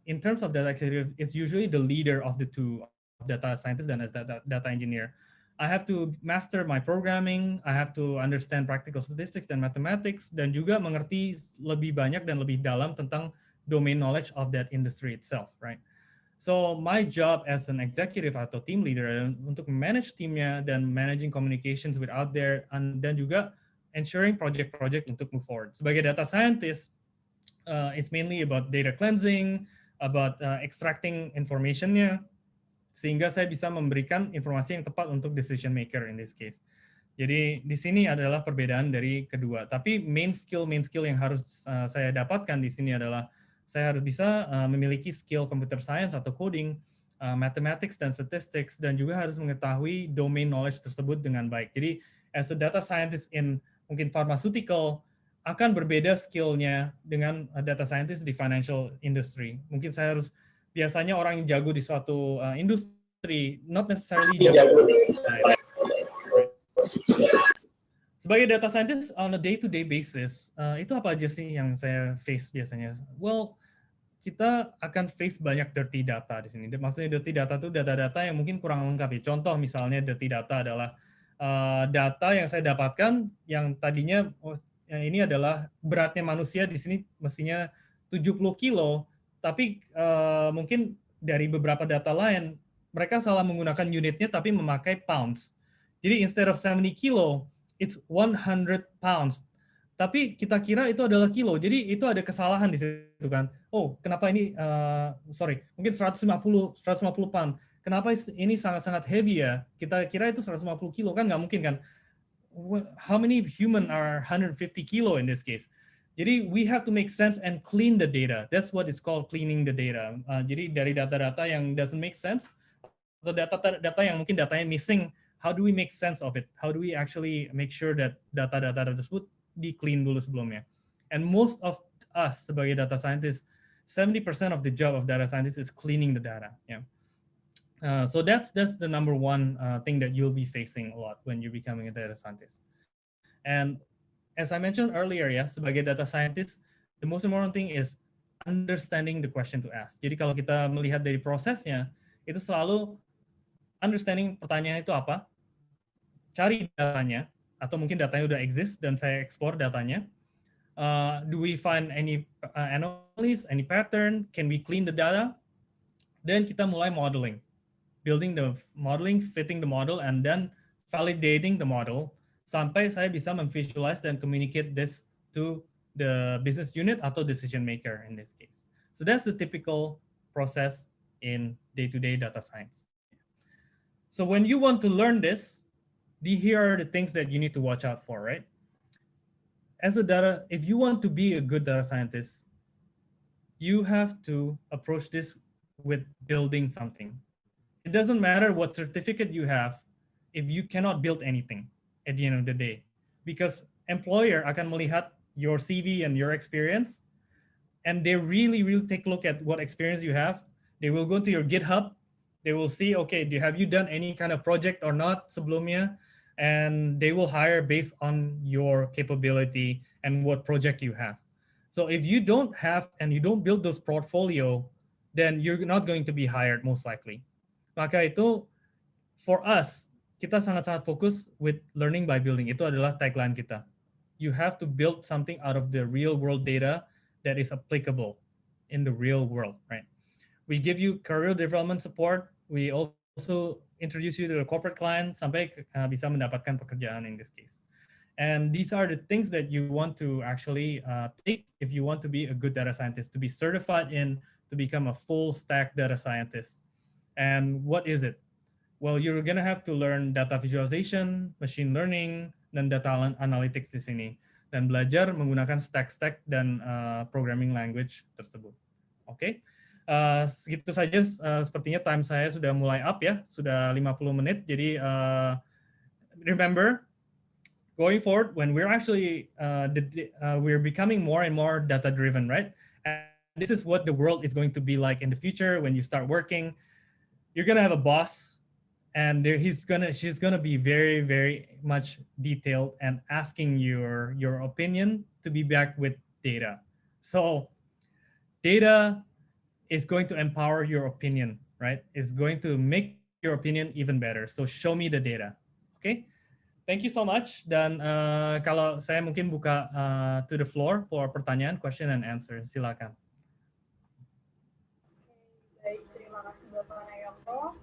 in terms of data executive, it's usually the leader of the two, data scientist dan data engineer. I have to master my programming, I have to understand practical statistics dan mathematics, dan juga mengerti lebih banyak dan lebih dalam tentang domain knowledge of that industry itself, right? So my job as an executive atau team leader untuk manage timnya dan managing communications with out there, dan juga ensuring project-project untuk move forward. Sebagai data scientist, it's mainly about data cleansing, about extracting information-nya, sehingga saya bisa memberikan informasi yang tepat untuk decision maker in this case. Jadi di sini adalah perbedaan dari kedua. Tapi main skill yang harus saya dapatkan di sini adalah saya harus bisa memiliki skill computer science atau coding, mathematics dan statistics, dan juga harus mengetahui domain knowledge tersebut dengan baik. Jadi as a data scientist in mungkin pharmaceutical, akan berbeda skill-nya dengan data scientist di financial industry. Mungkin saya harus biasanya orang yang jago di suatu industri, not necessarily jago. Sebagai data scientist on a day-to-day basis, itu apa aja sih yang saya face biasanya? Well, kita akan face banyak dirty data di sini. Maksudnya dirty data itu data-data yang mungkin kurang lengkap ya. Contoh misalnya dirty data adalah data yang saya dapatkan yang tadinya ini adalah beratnya manusia di sini mestinya 70 kilo, tapi mungkin dari beberapa data lain, mereka salah menggunakan unitnya tapi memakai pounds. Jadi instead of 70 kilo, it's 100 pounds. Tapi kita kira itu adalah kilo, jadi itu ada kesalahan di situ kan. Oh, kenapa ini, mungkin 150 pound. Kenapa ini sangat-sangat heavy ya? Kita kira itu 150 kilo, kan nggak mungkin kan. How many human are 150 kilo in this case? Jadi we have to make sense and clean the data. That's what it's called, cleaning the data. Jadi dari data-data yang doesn't make sense, atau data yang mungkin datanya missing, how do we make sense of it? How do we actually make sure that data-data tersebut di-clean dulu sebelumnya? And most of us sebagai data scientist, 70% of the job of data scientist is cleaning the data. Yeah. So that's the number one thing that you'll be facing a lot when you're becoming a data scientist. And as I mentioned earlier ya, sebagai data scientist, the most important thing is understanding the question to ask. Jadi kalau kita melihat dari prosesnya, itu selalu understanding pertanyaan itu apa, cari datanya, atau mungkin datanya udah exist dan saya explore datanya. Do we find any anomalies, any pattern? Can we clean the data? Then kita mulai modeling, building the modeling, fitting the model, and then validating the model sampai saya bisa memvisualize dan communicate this to the business unit atau decision maker in this case. So that's the typical process in day-to-day data science. So when you want to learn this, here are the things that you need to watch out for, right? If you want to be a good data scientist, you have to approach this with building something. It doesn't matter what certificate you have if you cannot build anything at the end of the day, because employer akan melihat your CV and your experience, and they really take a look at what experience you have. They will go to your GitHub. They will see, okay, have you done any kind of project or not sebelumnya? And they will hire based on your capability and what project you have. So if you don't have and you don't build those portfolio, then you're not going to be hired most likely. Maka itu, for us, kita sangat-sangat fokus with learning by building. Itu adalah tagline kita. You have to build something out of the real world data that is applicable in the real world, right? We give you career development support. We also introduce you to the corporate client sampai bisa mendapatkan pekerjaan in this case. And these are the things that you want to actually take if you want to be a good data scientist, to be certified to become a full stack data scientist. And what is it? Well, you're gonna have to learn data visualization, machine learning, dan data analytics di sini. Dan belajar menggunakan stack dan programming language tersebut. Oke, segitu saja. Sepertinya time saya sudah mulai up ya, sudah 50 menit. Jadi remember, going forward, when we're actually we're becoming more and more data driven, right? And this is what the world is going to be like in the future. When you start working, you're gonna have a boss, and she's gonna be very much detailed and asking your opinion to be back with data. So data is going to empower your opinion, right? It's going to make your opinion even better. So show me the data. Okay? Thank you so much. Dan kalau saya mungkin buka to the floor for pertanyaan, question and answer. Silakan. Baik, terima kasih Bapak Nayoko.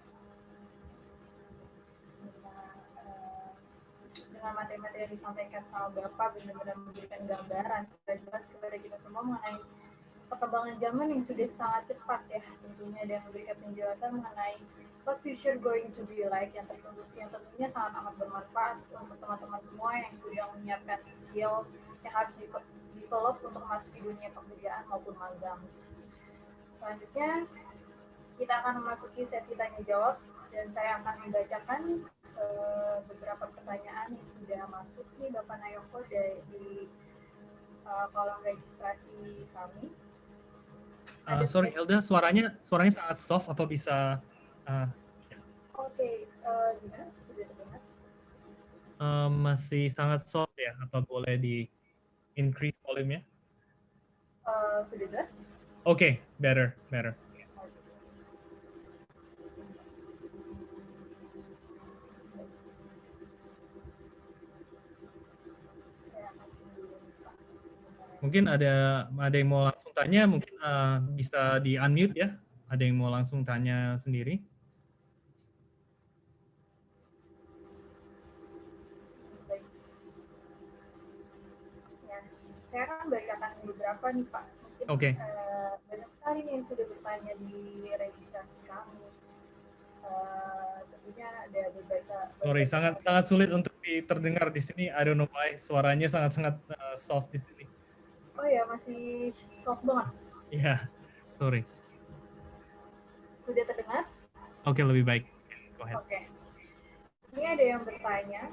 Dengan materi-materi yang disampaikan sama Bapak benar-benar memberikan gambaran sudah jelas kepada kita semua mengenai perkembangan zaman yang sudah sangat cepat ya, tentunya, dan memberikan penjelasan mengenai what future going to be like yang tentunya sangat amat bermanfaat untuk teman-teman semua yang sudah menyiapkan skill yang harus develop untuk masuk di dunia pekerjaan maupun magang. Selanjutnya kita akan memasuki sesi tanya jawab dan saya akan membacakan beberapa pertanyaan yang sudah masuk nih Bapak Nayoko di kolom registrasi kami. Sorry Elda, suaranya sangat soft. Apa bisa? Oke, gimana? Sudah terdengar? Masih sangat soft ya. Apa boleh di increase volume-nya? Sudah jelas? Okay, better. Mungkin ada yang mau langsung tanya, mungkin bisa di unmute ya. Ada yang mau langsung tanya sendiri. Baik. Ya, saya akan bacakan beberapa nih Pak. Mungkin banyak sekali nih yang sudah bertanya di registrasi kami. Tentunya ada beberapa. Sorry, sangat sulit untuk terdengar di sini. I don't know why, suaranya sangat soft di sini. Oh ya, masih soft banget. Iya, sorry. Sudah terdengar? Oke, lebih baik. Go ahead. Oke. Ini ada yang bertanya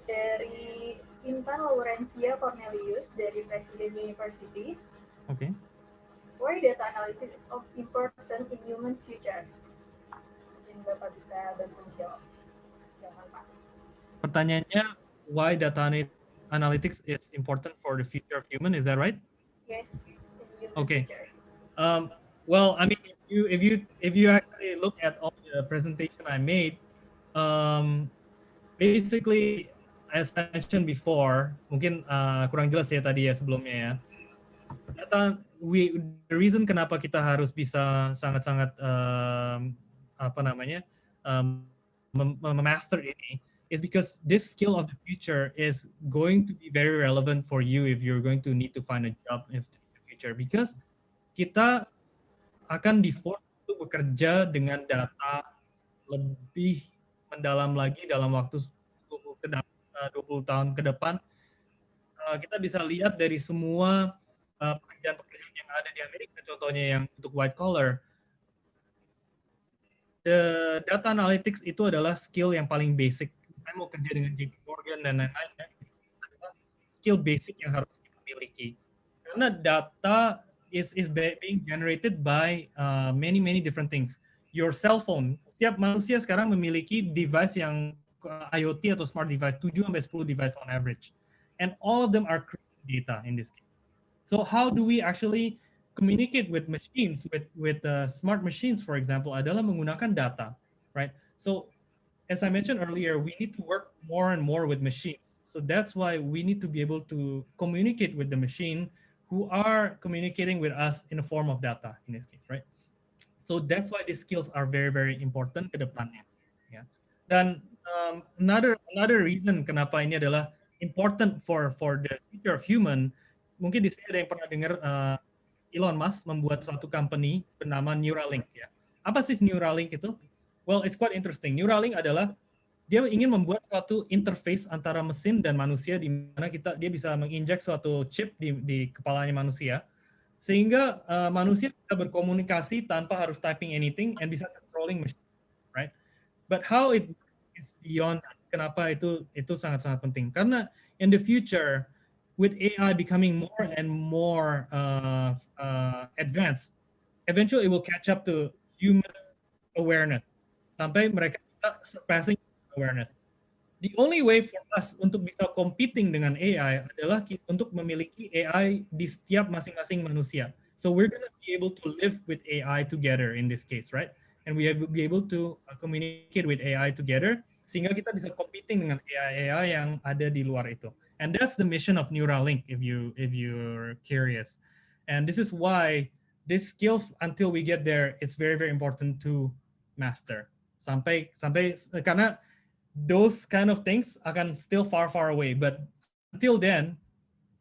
dari Intan Laurencia Cornelius dari Presiden University. Oke. Why data analysis is important in human future? Mungkin Bapak bisa bantu menjawab. Jangan Pak. Pertanyaannya, why data analytics is important for the future of human, is that right? Yes. Okay. Well, I mean, if you actually look at all the presentation I made, basically, as I mentioned before, mungkin kurang jelas ya tadi ya sebelumnya ya. The reason kenapa kita harus bisa sangat-sangat memaster ini is because this skill of the future is going to be very relevant for you if you're going to need to find a job in the future, because kita akan di-force bekerja dengan data lebih mendalam lagi dalam waktu 20 tahun ke depan. Kita bisa lihat dari semua pekerjaan-pekerjaan yang ada di Amerika, contohnya yang untuk white collar, the data analytics itu adalah skill yang paling basic. Saya mau kerja dengan JP Morgan dan lain-lain, adalah skill basic yang harus kita miliki. Karena data is being generated by many different things. Your cell phone, setiap manusia sekarang memiliki device yang IoT atau smart device, 7-10 device on average. And all of them are creating data in this case. So how do we actually communicate with machines, with smart machines, for example, adalah menggunakan data, right? So as I mentioned earlier, we need to work more and more with machines. So that's why we need to be able to communicate with the machine who are communicating with us in a form of data in this case, right? So that's why these skills are very important ke depannya. Ya. Dan another reason kenapa ini adalah important for the future of human, mungkin di sini ada yang pernah dengar Elon Musk membuat suatu company bernama Neuralink. Ya. Apa sih Neuralink itu? Well, it's quite interesting. Neuralink adalah dia ingin membuat suatu interface antara mesin dan manusia di mana dia bisa menginjek suatu chip di kepalanya manusia sehingga manusia bisa berkomunikasi tanpa harus typing anything and bisa controlling machine, right? But how it is beyond that. Kenapa itu sangat-sangat penting? Karena in the future, with AI becoming more and more advanced, eventually it will catch up to human awareness. Sampai mereka bisa surpassing awareness. The only way for us untuk bisa competing dengan AI adalah untuk memiliki AI di setiap masing-masing manusia. So we're going to be able to live with AI together in this case, right? And we have to be able to communicate with AI together sehingga kita bisa competing dengan AI yang ada di luar itu. And that's the mission of Neuralink if you're curious. And this is why these skills until we get there, it's very important to master. Sampai karena those kind of things akan still far away, but until then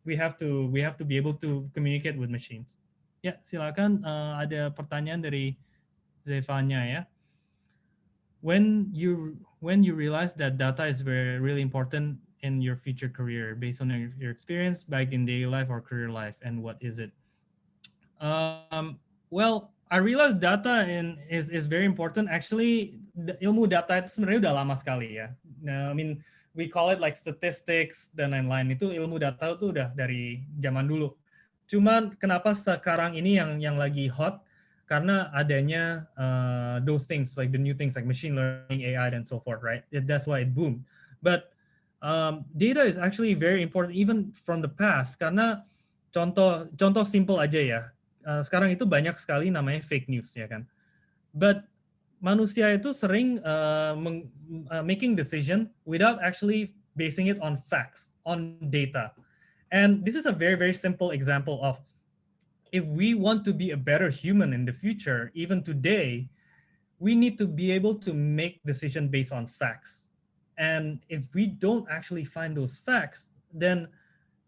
we have to be able to communicate with machines. Ya, silakan ada pertanyaan dari Zevanya ya. When you realize that data is really important in your future career based on your experience back in daily life or career life, and what is it? Well, I realized data is very important. Actually, ilmu data itu sebenarnya udah lama sekali ya. Nah, I mean, we call it like statistics dan lain-lain. Itu ilmu data itu udah dari zaman dulu. Cuman kenapa sekarang ini yang lagi hot? Karena adanya those things, like the new things like machine learning, AI, and so forth, right? That's why it boomed. But data is actually very important even from the past. Karena contoh simple aja ya. Sekarang itu banyak sekali namanya fake news ya kan. But manusia itu sering making decision without actually basing it on facts, on data. And this is a very simple example of if we want to be a better human in the future, even today, we need to be able to make decision based on facts. And if we don't actually find those facts, then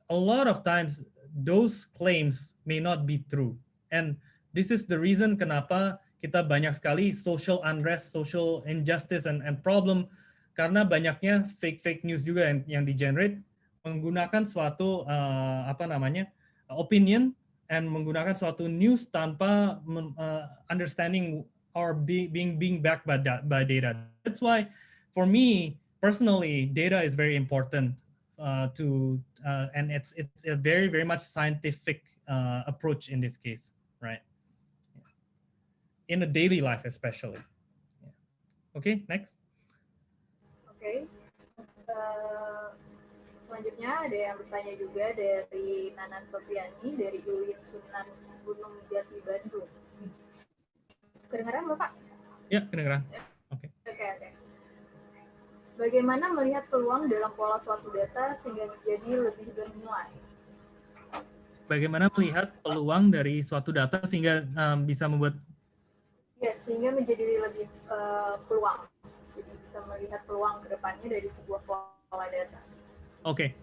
a lot of times those claims may not be true. And this is the reason kenapa kita banyak sekali social unrest, social injustice, and problem karena banyaknya fake news juga yang di-generate menggunakan suatu opinion and menggunakan suatu news tanpa understanding or being backed by data. That's why for me personally, data is very important and it's a very much scientific approach in this case, right? In the daily life especially. Okay, next. Okay. Selanjutnya ada yang bertanya juga dari Nanan Sofiani dari UIN Sunan Gunung Jati Bandung. Kedengaran Bapak? Ya, kedengaran. Oke. Oke. Bagaimana melihat peluang dalam pola suatu data sehingga menjadi lebih bernilai? Bagaimana melihat peluang dari suatu data sehingga bisa membuat sehingga menjadi lebih peluang. Jadi bisa melihat peluang ke depannya dari sebuah pola data. Oke,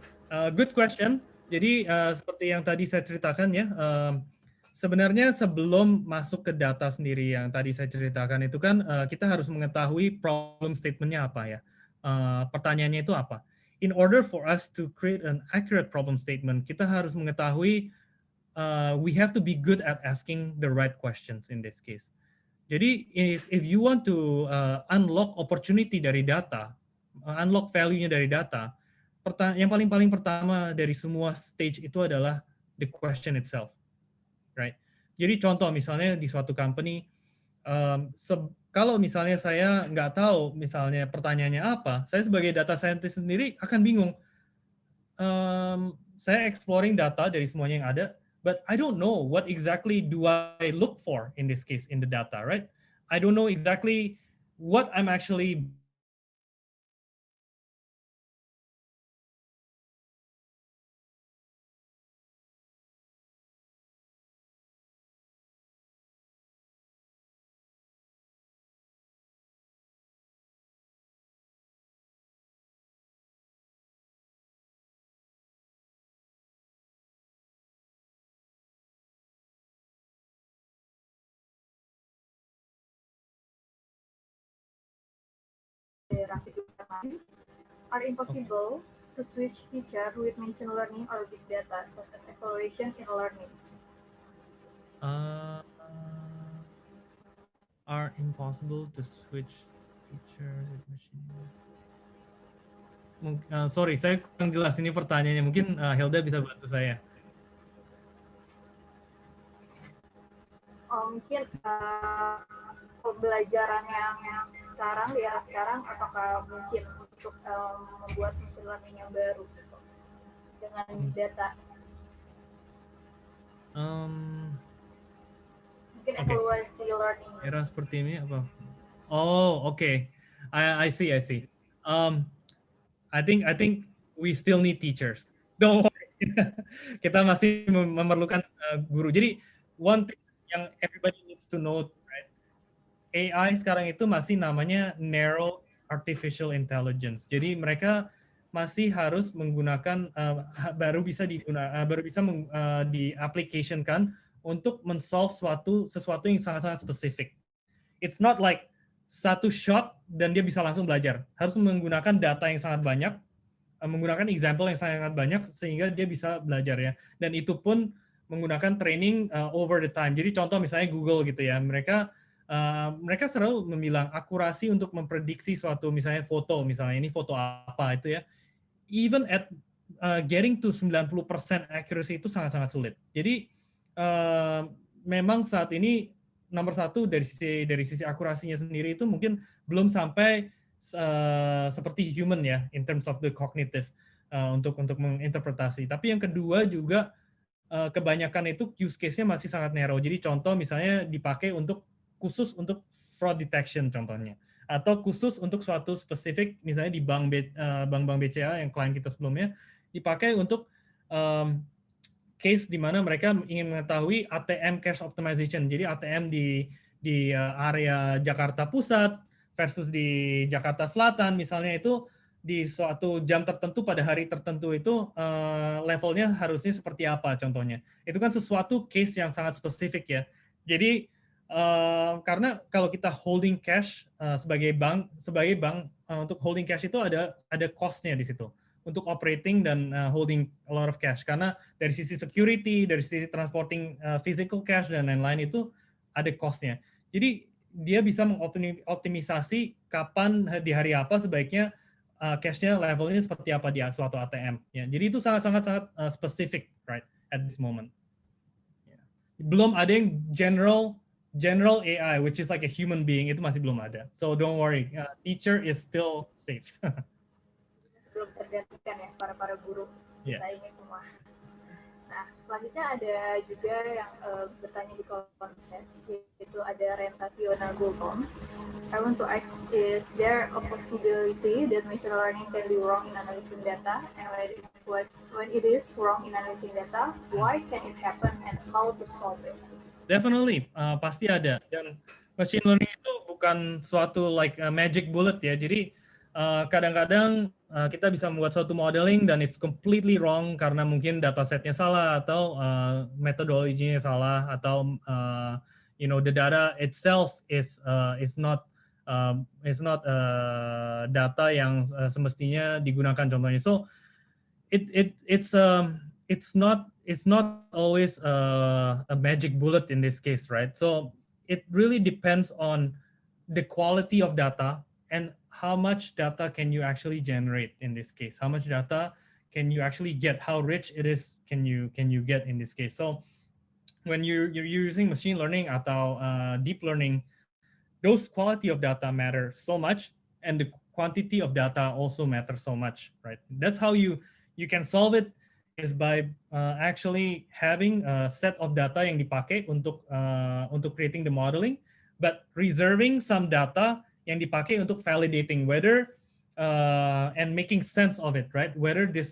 good question. Jadi seperti yang tadi saya ceritakan ya, sebenarnya sebelum masuk ke data sendiri yang tadi saya ceritakan itu kan kita harus mengetahui problem statement-nya apa ya. Pertanyaannya itu apa. In order for us to create an accurate problem statement, kita harus mengetahui we have to be good at asking the right questions in this case. Jadi if you want to unlock opportunity dari data, unlock value-nya dari data, yang paling pertama dari semua stage itu adalah the question itself, right? Jadi contoh misalnya di suatu company, kalau misalnya saya nggak tahu misalnya pertanyaannya apa, saya sebagai data scientist sendiri akan bingung. Saya exploring data dari semuanya yang ada, but I don't know what exactly do I look for in this case in the data, right? I don't know exactly what I'm actually are impossible to switch feature with machine learning or big data, such as evaluation in learning. Are impossible to switch feature with machine learning. Sorry, saya kurang jelas ini pertanyaannya. Mungkin Hilda bisa bantu saya. Mungkin pembelajaran yang sekarang di era sekarang, apakah mungkin untuk membuat machine learning yang baru gitu, dengan data? Mungkin evaluasi learning. Era seperti ini apa? Oh, okay. I see. I think we still need teachers. Don't worry. Kita masih memerlukan guru. Jadi one thing yang everybody needs to know, right? AI sekarang itu masih namanya narrow artificial intelligence. Jadi mereka masih harus menggunakan baru bisa di-application-kan untuk men-solve sesuatu yang sangat-sangat spesifik. It's not like satu shot dan dia bisa langsung belajar. Harus menggunakan data yang sangat banyak, menggunakan example yang sangat banyak sehingga dia bisa belajar ya. Dan itu pun menggunakan training over the time. Jadi contoh misalnya Google gitu ya, mereka selalu membilang akurasi untuk memprediksi suatu misalnya foto, misalnya ini foto apa itu ya. Even at getting to 90% accuracy itu sangat-sangat sulit. Jadi memang saat ini nomor satu dari sisi akurasinya sendiri itu mungkin belum sampai seperti human ya in terms of the cognitive untuk menginterpretasi. Tapi yang kedua juga kebanyakan itu use case-nya masih sangat narrow. Jadi contoh misalnya dipakai khusus untuk fraud detection contohnya, atau khusus untuk suatu spesifik misalnya di bank BCA yang klien kita sebelumnya dipakai untuk case di mana mereka ingin mengetahui ATM cash optimization. Jadi ATM di area Jakarta Pusat versus di Jakarta Selatan misalnya itu di suatu jam tertentu pada hari tertentu itu levelnya harusnya seperti apa contohnya. Itu kan sesuatu case yang sangat spesifik ya. Jadi karena kalau kita holding cash sebagai bank untuk holding cash itu ada cost-nya di situ untuk operating dan holding a lot of cash, karena dari sisi security, dari sisi transporting physical cash dan lain-lain itu ada cost-nya. Jadi dia bisa mengoptimisasi kapan di hari apa sebaiknya cash-nya levelnya seperti apa di suatu ATM ya. Jadi itu sangat spesifik right at this moment. Belum ada yang general AI, which is like a human being, itu masih belum ada. So don't worry, teacher is still safe. Belum tergantikan ya para guru kita ini semua. Nah, selanjutnya ada juga yang bertanya di kolom chat, yaitu ada Renta Fiona Gultom. I want to ask, is there a possibility that machine learning can be wrong in analyzing data? And when it is wrong in analyzing data, why can it happen and how to solve it? Definitely, pasti ada. Dan machine learning itu bukan suatu like magic bullet ya. Jadi kadang-kadang kita bisa membuat suatu modeling dan it's completely wrong karena mungkin datasetnya salah atau metodologinya salah atau the data itself is not data yang semestinya digunakan contohnya. So it's not always a magic bullet in this case, right? So it really depends on the quality of data and how much data can you actually generate in this case. How much data can you actually get? How rich it is can you get in this case? So when you're using machine learning atau deep learning, those quality of data matter so much, and the quantity of data also matters so much, right? That's how you can solve it, is by actually having a set of data yang dipakai untuk creating the modeling, but reserving some data yang dipakai untuk validating whether and making sense of it, right? Whether the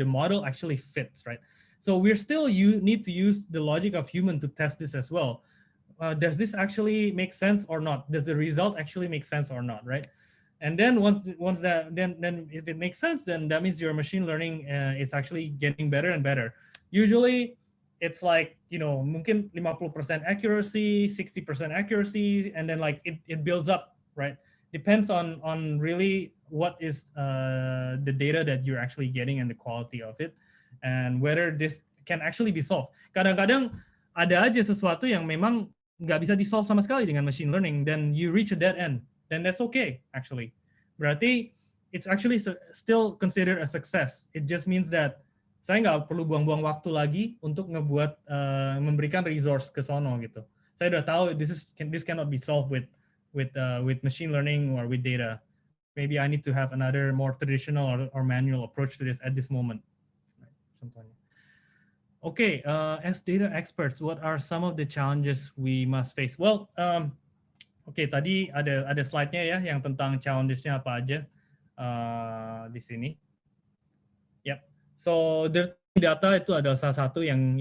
model actually fits, right? So we're still need to use the logic of human to test this as well. Does this actually make sense or not? Does the result actually make sense or not, right? And then once that, then if it makes sense, then that means your machine learning is actually getting better and better. Usually, it's like, mungkin 50% accuracy, 60% accuracy, and then like it builds up, right? Depends on really what is the data that you're actually getting and the quality of it, and whether this can actually be solved. Kadang-kadang ada aja sesuatu yang memang nggak bisa di-solve sama sekali dengan machine learning, then you reach a dead end, then that's okay, actually. Berarti it's actually still considered a success. It just means that saya nggak perlu buang-buang waktu lagi untuk memberikan resource ke sono gitu. Saya udah tahu this cannot be solved with machine learning or with data. Maybe I need to have another more traditional or manual approach to this at this moment. Contohnya. Okay, as data experts, what are some of the challenges we must face? Well, okay, tadi ada slide-nya ya yang tentang challenges-nya apa aja di sini. Yep. So dirty data itu adalah salah satu yang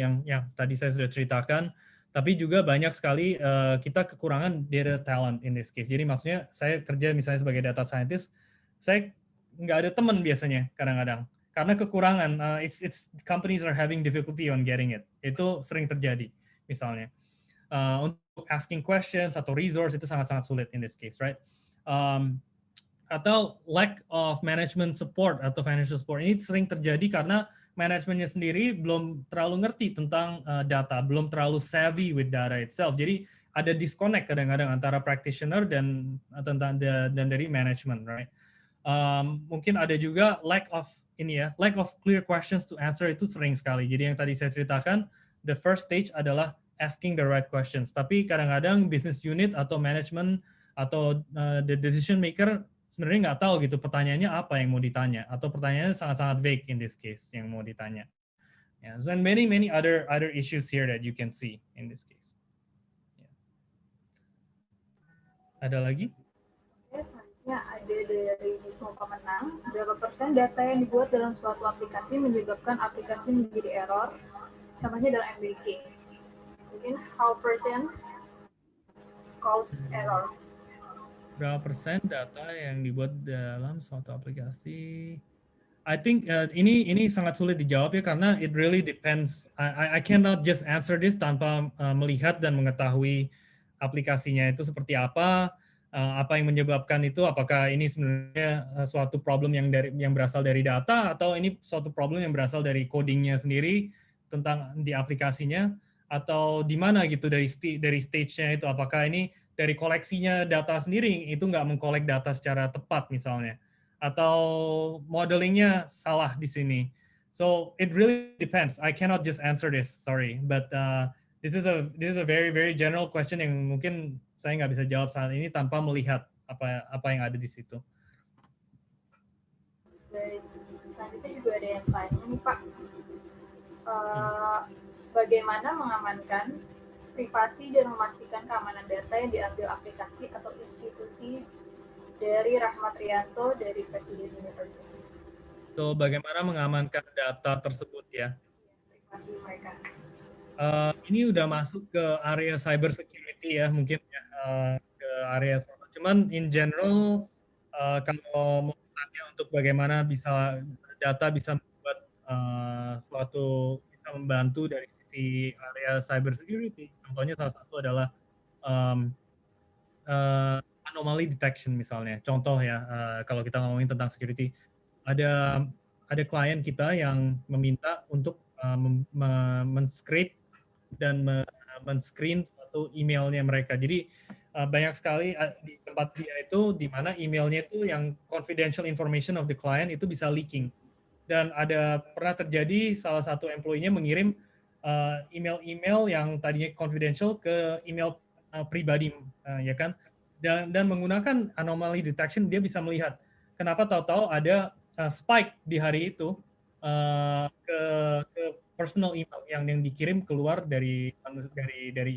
tadi saya sudah ceritakan. Tapi juga banyak sekali kita kekurangan data talent in this case. Jadi maksudnya saya kerja misalnya sebagai data scientist, saya nggak ada teman biasanya kadang-kadang. Karena kekurangan, it's companies are having difficulty on getting it. Itu sering terjadi, misalnya. Untuk asking questions atau resource itu sangat-sangat sulit in this case, right? Atau lack of management support atau financial support. Ini sering terjadi karena manajemennya sendiri belum terlalu ngerti tentang data, belum terlalu savvy with data itself. Jadi ada disconnect kadang-kadang antara practitioner dan dari management, right? Mungkin ada juga lack of clear questions to answer, itu sering sekali. Jadi yang tadi saya ceritakan, the first stage adalah asking the right questions. Tapi kadang-kadang business unit atau management atau the decision maker sebenarnya nggak tahu gitu pertanyaannya apa yang mau ditanya, atau pertanyaannya sangat-sangat vague in this case yang mau ditanya. Yeah, so and many other issues here that you can see in this case. Yeah. Ada lagi? Ada dari Wisnu Pemenang, berapa persen data yang dibuat dalam suatu aplikasi menyebabkan aplikasi menjadi error, contohnya dalam MBK. Mungkin how percent cause error. Berapa persen data yang dibuat dalam suatu aplikasi? I think ini sangat sulit dijawab ya, karena it really depends. I cannot just answer this tanpa melihat dan mengetahui aplikasinya itu seperti apa. Apa yang menyebabkan itu, apakah ini sebenarnya suatu problem yang berasal dari data, atau ini suatu problem yang berasal dari codingnya sendiri tentang di aplikasinya, atau di mana gitu dari stage-nya itu, apakah ini dari koleksinya data sendiri itu nggak mengkolek data secara tepat misalnya, atau modelingnya salah di sini. So it really depends. I cannot just answer this, sorry, but this is a very general question yang mungkin saya nggak bisa jawab saat ini tanpa melihat apa yang ada di situ. Baik, selanjutnya juga ada yang tanya nih Pak, bagaimana mengamankan privasi dan memastikan keamanan data yang diambil aplikasi atau institusi dari Rahmat Rianto dari Presiden University. So bagaimana mengamankan data tersebut ya? Privasi mereka. Ini udah masuk ke area cyber security ya, mungkin ya, ke area Cuman in general, kalau mau tanya untuk bagaimana data bisa membuat bisa membantu dari sisi area cyber security. Contohnya salah satu adalah um, anomaly detection misalnya. Contoh ya, kalau kita ngomongin tentang security, ada klien kita yang meminta untuk men-scrape dan men-screen suatu emailnya mereka. Jadi banyak sekali di tempat dia itu di mana emailnya itu yang confidential information of the client itu bisa leaking. Dan pernah terjadi salah satu employee-nya mengirim email-email yang tadinya confidential ke email pribadi, ya kan? Dan menggunakan anomaly detection dia bisa melihat kenapa tahu-tahu ada spike di hari itu ke personal email yang dikirim keluar dari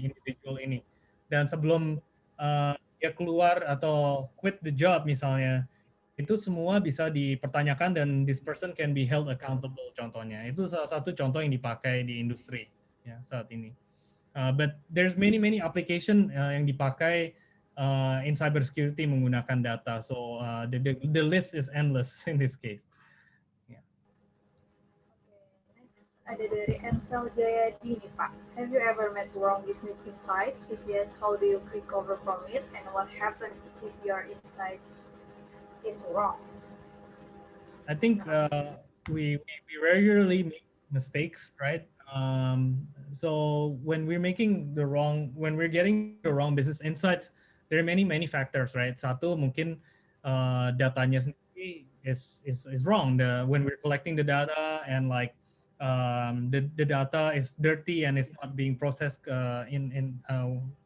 individual ini. Dan sebelum dia keluar atau quit the job misalnya, itu semua bisa dipertanyakan dan this person can be held accountable contohnya. Itu salah satu contoh yang dipakai di industri ya saat ini. But there's many application yang dipakai in cybersecurity menggunakan data. So the list is endless in this case. Ada dari Ansel Jayadi nih Pak. Have you ever made wrong business insight? If yes, how do you recover from it? And what happened if your insight is wrong? I think we regularly make mistakes, right? So when we're getting the wrong business insights, there are many factors, right? Satu mungkin datanya sendiri is wrong. When we're collecting the data and like the data is dirty and it's not being processed in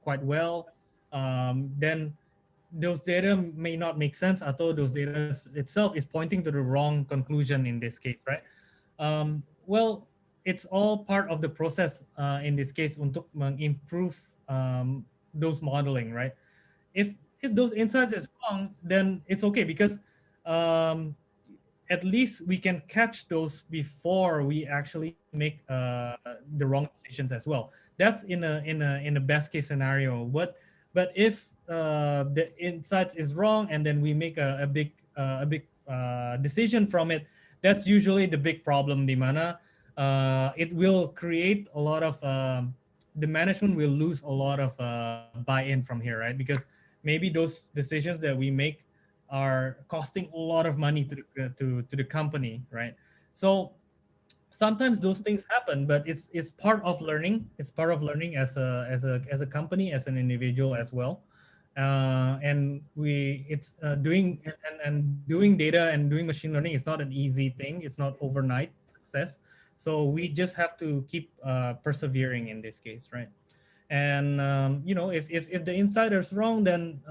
quite well, then those data may not make sense atau those data itself is pointing to the wrong conclusion in this case, right? Well, it's all part of the process in this case untuk improve those modeling, right? If those insights is wrong, then it's okay because at least we can catch those before we actually make the wrong decisions as well. That's in a best case scenario. But if the insights is wrong and then we make a big decision from it, that's usually the big problem. Di mana it will create a lot of the management will lose a lot of buy-in from here, right? Because maybe those decisions that we make are costing a lot of money to the company, right? So sometimes those things happen, but it's part of learning. It's part of learning as a company, as an individual as well. And doing data and doing machine learning is not an easy thing. It's not overnight success. So we just have to keep persevering in this case, right? And if the insider is wrong, then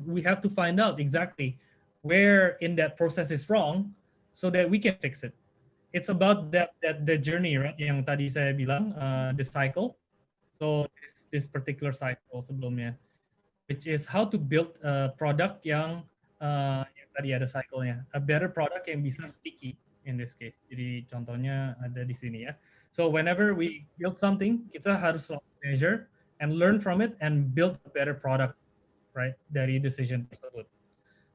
we have to find out exactly where in that process is wrong, so that we can fix it. It's about the journey, right? Yang tadi saya bilang, the cycle. So this particular cycle sebelumnya, which is how to build a product yang tadi ada cycle-nya, a better product yang bisa sticky in this case. Jadi contohnya ada di sini ya. So whenever we build something, kita harus measure and learn from it and build a better product, right? Dari decision tersebut.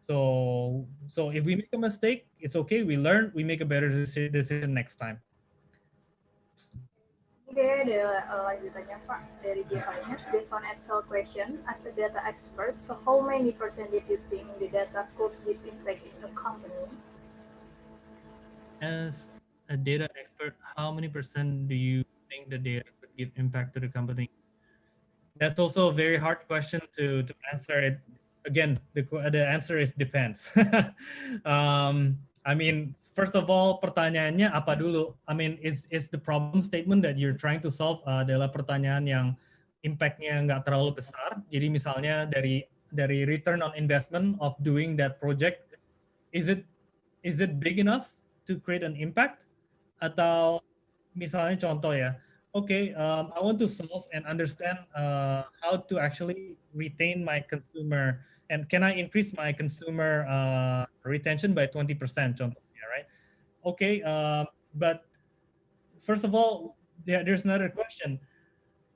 So if we make a mistake, it's okay. We learn, we make a better decision next time. Oke, ada lanjutannya Pak dari JI-nya. Based on Excel question, as a data expert, so how many percent did you think the data could give impact in the company? As a data expert, how many percent do you think the data could give impact to the company? That's also a very hard question to answer. It again, the answer is depends. I mean, first of all, pertanyaannya apa dulu? I mean, is the problem statement that you're trying to solve adalah pertanyaan yang impact-nya nggak terlalu besar. Jadi misalnya dari return on investment of doing that project, is it big enough to create an impact? Atau misalnya contoh ya, okay, I want to solve and understand how to actually retain my consumer, and can I increase my consumer retention by 20%, contohnya, right? Okay, but first of all, there's another question.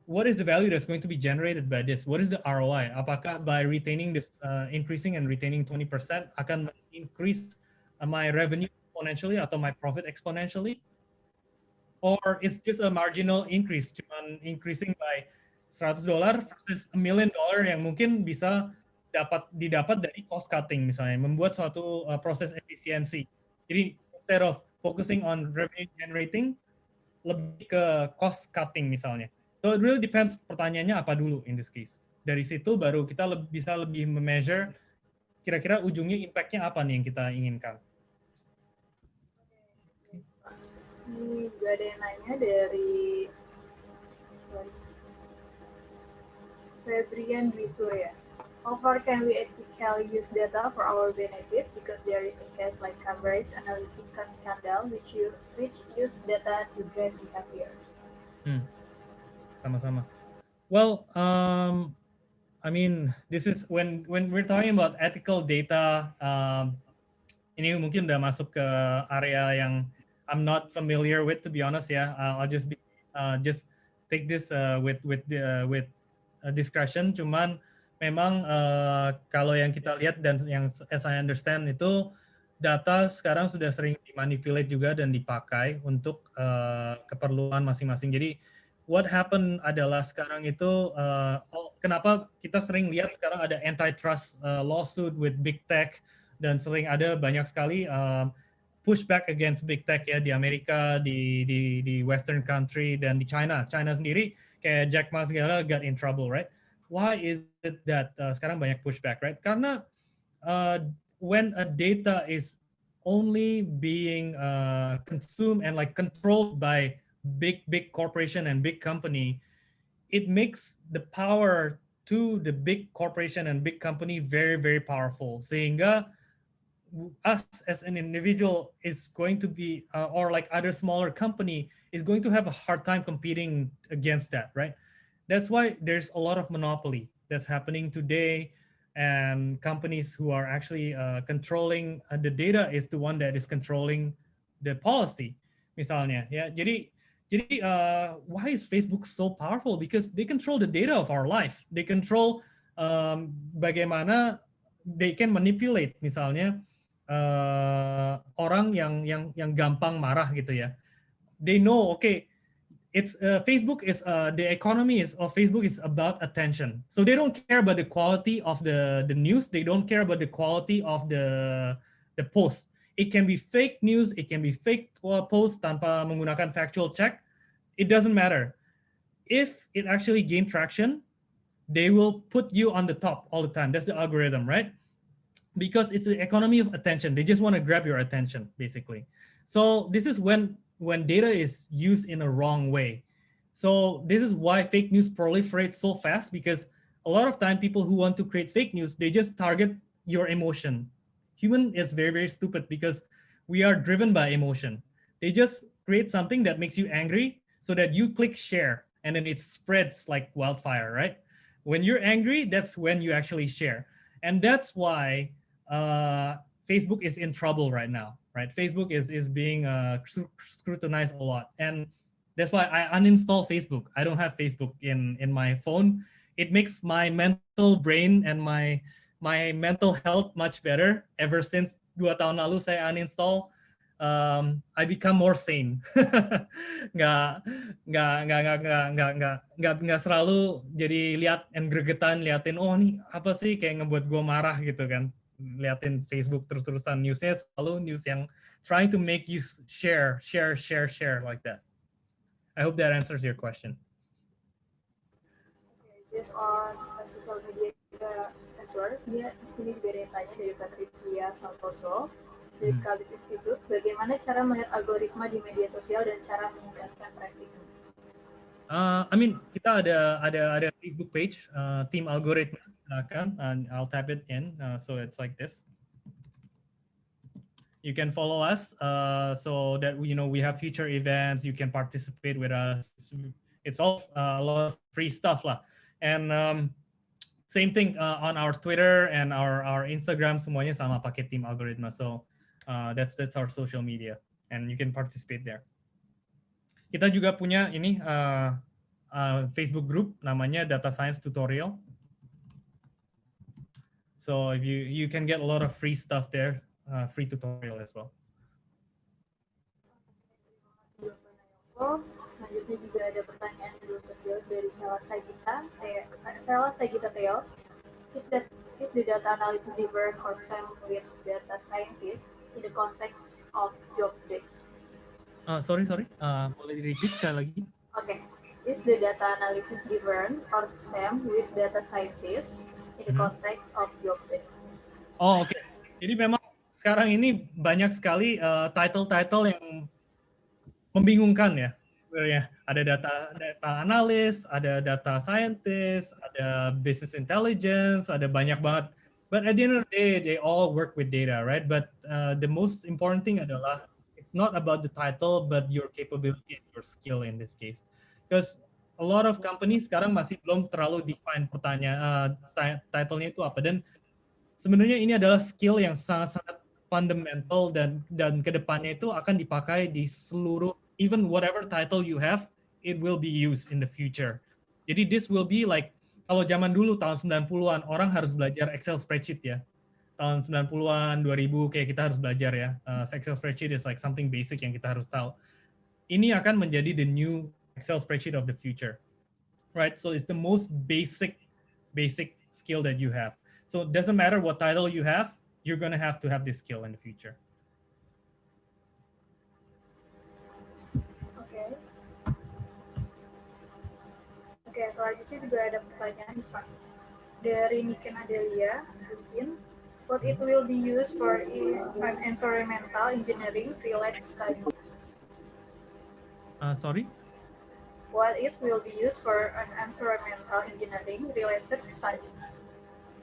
what is the value that's going to be generated by this? What is the ROI? Apakah by retaining this, increasing and retaining 20% akan increase my revenue exponentially atau my profit exponentially? Or it's just a marginal increase, cuman increasing by $100 versus $1 million yang mungkin bisa didapat dari cost cutting misalnya, membuat suatu proses efisiensi. Jadi instead of focusing on revenue generating, lebih ke cost cutting misalnya. So it really depends pertanyaannya apa dulu in this case. Dari situ baru kita bisa lebih measure kira-kira ujungnya impact-nya apa nih yang kita inginkan. Ini juga ada yang nanya dari Febrian Dwi Surya. How far can we ethically use data for our benefit? Because there is a case like Cambridge Analytica scandal which use data to drive behavior. Sama-sama. Well, I mean, this is when we're talking about ethical data. Ini mungkin udah masuk ke area yang I'm not familiar with, to be honest. Yeah, I'll just take this with discretion. Cuman memang kalau yang kita lihat dan yang as I understand itu data sekarang sudah sering dimanipulate juga dan dipakai untuk keperluan masing-masing. Jadi what happen adalah sekarang itu kenapa kita sering lihat sekarang ada antitrust lawsuit with big tech dan sering ada banyak sekali pushback against big tech ya di Amerika, di Western country dan di China sendiri kayak Jack Ma segala got in trouble, right? Why is it that sekarang banyak pushback, right? Karena when a data is only being consumed and like controlled by big corporation and big company, it makes the power to the big corporation and big company very, very powerful. Sehingga us as an individual is going to be, or like other smaller company is going to have a hard time competing against that, right? That's why there's a lot of monopoly that's happening today, and companies who are actually controlling the data is the one that is controlling the policy, misalnya. Ya, jadi why is Facebook so powerful? Because they control the data of our life. They control bagaimana they can manipulate, misalnya orang yang gampang marah gitu ya. They know, okay, it's Facebook is the economy of Facebook is about attention. So they don't care about the quality of the news. They don't care about the quality of the post. It can be fake news. It can be fake post tanpa menggunakan factual check. It doesn't matter. If it actually gain traction, they will put you on the top all the time. That's the algorithm, right? Because it's the economy of attention. They just want to grab your attention, basically. So this is when data is used in a wrong way. So this is why fake news proliferates so fast, because a lot of time people who want to create fake news, they just target your emotion. Human is very, very stupid because we are driven by emotion. They just create something that makes you angry so that you click share and then it spreads like wildfire, right? When you're angry, that's when you actually share. And that's why Facebook is in trouble right now, right? Facebook is being scrutinized a lot. And that's why I uninstall Facebook. I don't have Facebook in my phone. It makes my mental brain and my mental health much better. Ever since 2 tahun lalu saya uninstall, I become more sane. nggak selalu jadi lihat and gregetan liatin, oh nih apa sih kayak ngebuat gue marah gitu kan, liatin Facebook terus-terusan, newsnya selalu news yang trying to make you share like that. I hope that answers your question. Just on social media as well, dia di sini juga ada yang tanya dari Patricia Santoso dari Kalbit Institute, bagaimana cara melihat algoritma di media sosial dan cara meningkatkan traffic? I mean, kita ada Facebook page, Team Algoritma, kan? I'll type it in, so it's like this. You can follow us, so that we have future events. You can participate with us. It's all a lot of free stuff lah. And same thing on our Twitter and our Instagram, semuanya sama pakai Team Algoritma. So that's our social media, and you can participate there. Kita juga punya ini Facebook group namanya Data Science Tutorial. So if you can get a lot of free stuff there, free tutorial as well. Selanjutnya juga ada pertanyaan yang belum terjawab dari Sela Sagita Theo. Is the data analysis different or same with data scientist in the context of job desk? Sorry. Boleh di-repeat sekali lagi? Okay. Is the data analysis different or same with data scientist in the context of job desk? Oh, oke. Jadi memang sekarang ini banyak sekali title-title yang membingungkan ya. Sebenarnya ada data analis, ada data scientist, ada business intelligence, ada banyak banget. But at the end of the day, they all work with data, right? But the most important thing adalah it's not about the title, but your capability and your skill in this case. Because a lot of companies sekarang masih belum terlalu define title-nya itu apa. Dan sebenarnya ini adalah skill yang sangat-sangat fundamental dan kedepannya itu akan dipakai di seluruh, even whatever title you have, it will be used in the future. Jadi this will be like, kalau zaman dulu tahun 90-an, orang harus belajar Excel spreadsheet ya. Tahun 90-an, 2000, kayak kita harus belajar ya. Excel spreadsheet is like something basic yang kita harus tahu. Ini akan menjadi the new Excel spreadsheet of the future. Right? So it's the most basic skill that you have. So it doesn't matter what title you have, you're going to have this skill in the future. Oke, selanjutnya juga ada pertanyaan Pak dari Niken Adelia Justin. What it will be used for an environmental engineering related study? Sorry? What it will be used for an environmental engineering related study?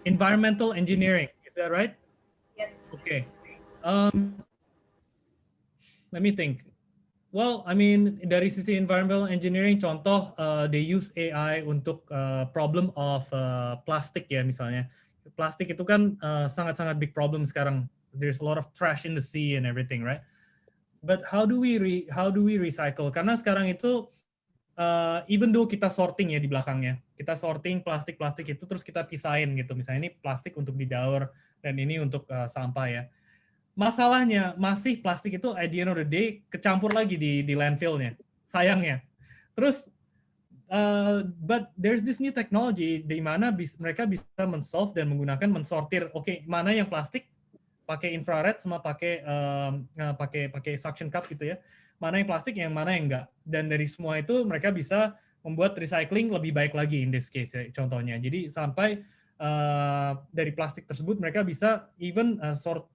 Environmental engineering, is that right? Yes. Okay. Let me think. Well, I mean, dari sisi environmental engineering, contoh, they use AI untuk problem of plastik ya misalnya. Plastik itu kan sangat-sangat big problem sekarang. There's a lot of trash in the sea and everything, right? But how do we recycle? Karena sekarang itu, even though kita sorting ya di belakangnya, kita sorting plastik-plastik itu terus kita pisahin gitu. Misalnya ini plastik untuk didaur dan ini untuk sampah ya. Masalahnya masih plastik itu at the end of the day kecampur lagi di landfill-nya, sayangnya. Terus, but there's this new technology di mana mereka bisa men-solve dan mensortir, oke, mana yang plastik pakai infrared sama pakai suction cup gitu ya, mana yang plastik yang mana yang enggak. Dan dari semua itu mereka bisa membuat recycling lebih baik lagi in this case ya, contohnya. Jadi sampai dari plastik tersebut mereka bisa even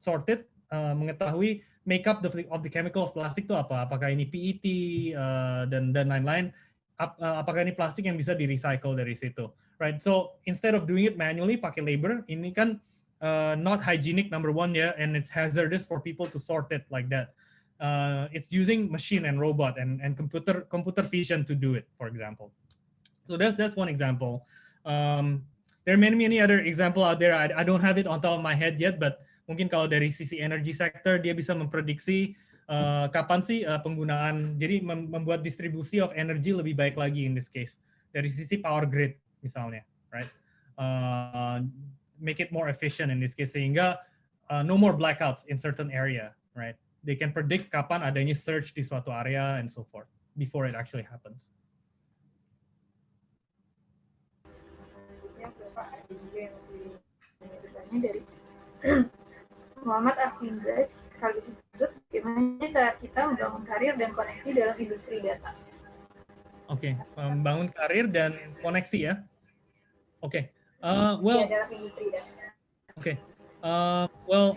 sorted, mengetahui makeup of the chemical of plastik itu apa, apakah ini PET dan lain-lain, apakah ini plastik yang bisa di-recycle dari situ, right? So instead of doing it manually pakai labor, ini kan not hygienic number one ya, and it's hazardous for people to sort it like that. It's using machine and robot and computer vision to do it, for example. So that's one example. There are many other example out there. I don't have it on top of my head yet, but mungkin kalau dari sisi energy sector dia bisa memprediksi kapan sih penggunaan, jadi membuat distribusi of energy lebih baik lagi in this case dari sisi power grid misalnya, right? Make it more efficient in this case sehingga no more blackouts in certain area, right? They can predict kapan adanya surge di suatu area and so forth before it actually happens. Ya, Bapak juga yang masih bertanya dari Muhammad Afindras, Kalis Institute, bagaimana cara kita membangun karir dan koneksi dalam industri data? Oke, membangun karir dan koneksi ya. Oke, Ya, dalam industri data. Oke, well,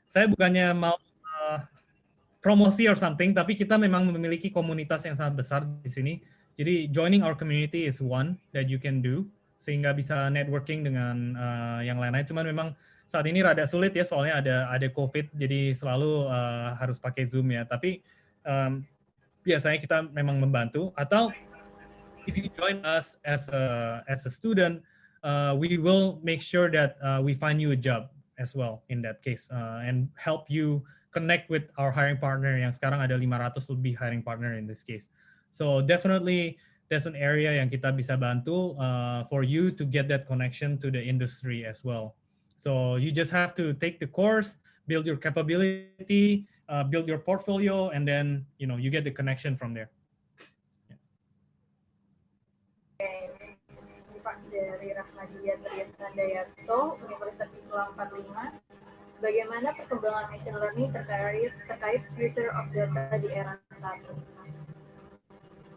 saya bukannya mau promosi or something, tapi kita memang memiliki komunitas yang sangat besar di sini. Jadi joining our community is one that you can do, sehingga bisa networking dengan yang lain-lain. Cuman memang saat ini rada sulit ya, soalnya ada COVID, jadi selalu harus pakai Zoom ya. Tapi biasanya kita memang membantu. Atau if you join us as a student, we will make sure that we find you a job as well in that case, and help you connect with our hiring partner yang sekarang ada 500 lebih hiring partner in this case. So definitely that's an area yang kita bisa bantu for you to get that connection to the industry as well. So you just have to take the course, build your capability, build your portfolio, and then you get the connection from there. Ini Pak dari Rahmadia Triasandayanto, Universitas Islam 45. Bagaimana perkembangan machine learning terkait future of data di era saat ini?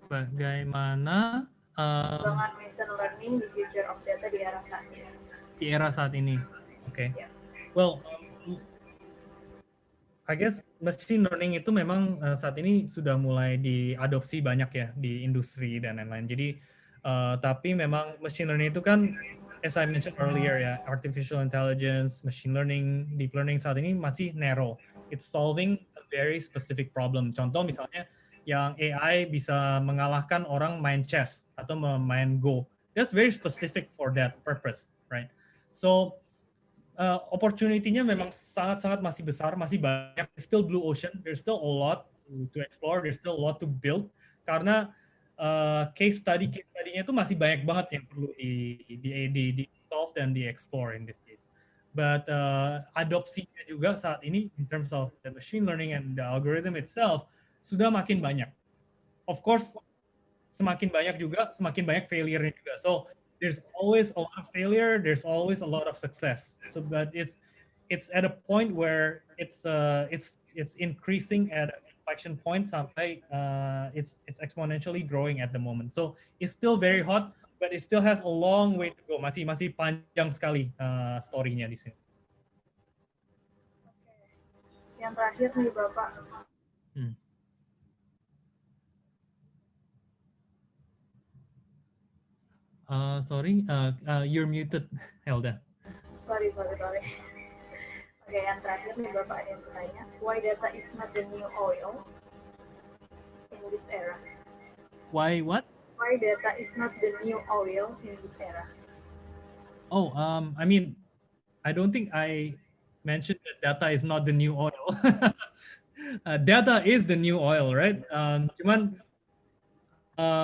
Bagaimana perkembangan machine learning di future of data di era saat ini? Di era saat ini, oke. Yeah. Well, I guess machine learning itu memang saat ini sudah mulai diadopsi banyak ya di industri dan lain-lain. Jadi tapi memang machine learning itu kan, as I mentioned earlier ya, artificial intelligence, machine learning, deep learning saat ini masih narrow. It's solving a very specific problem. Contoh misalnya yang AI bisa mengalahkan orang main chess atau main Go. That's very specific for that purpose, right? So opportunity-nya memang sangat-sangat masih besar, masih banyak. There's still blue ocean. There's still a lot to explore. There's still a lot to build. Karena case study-nya itu masih banyak banget yang perlu di solve dan di explore in this case. But adopsinya juga saat ini in terms of the machine learning and the algorithm itself sudah makin banyak. Of course, semakin banyak juga, semakin banyak failure-nya juga. So there's always a lot of failure, there's always a lot of success. So but it's at a point where it's increasing at an inflection point sampai it's exponentially growing at the moment. So it's still very hot, but it still has a long way to go. Masih panjang sekali story-nya di sini. Yang terakhir nih Bapak. Sorry, you're muted, Helda. Sorry. Oke, yang terakhir nih Bapak ada yang bertanya, why data is not the new oil in this era? Why what? Why data is not the new oil in this era? Oh, I mean, I don't think I mentioned that data is not the new oil. Data is the new oil, right? Cuman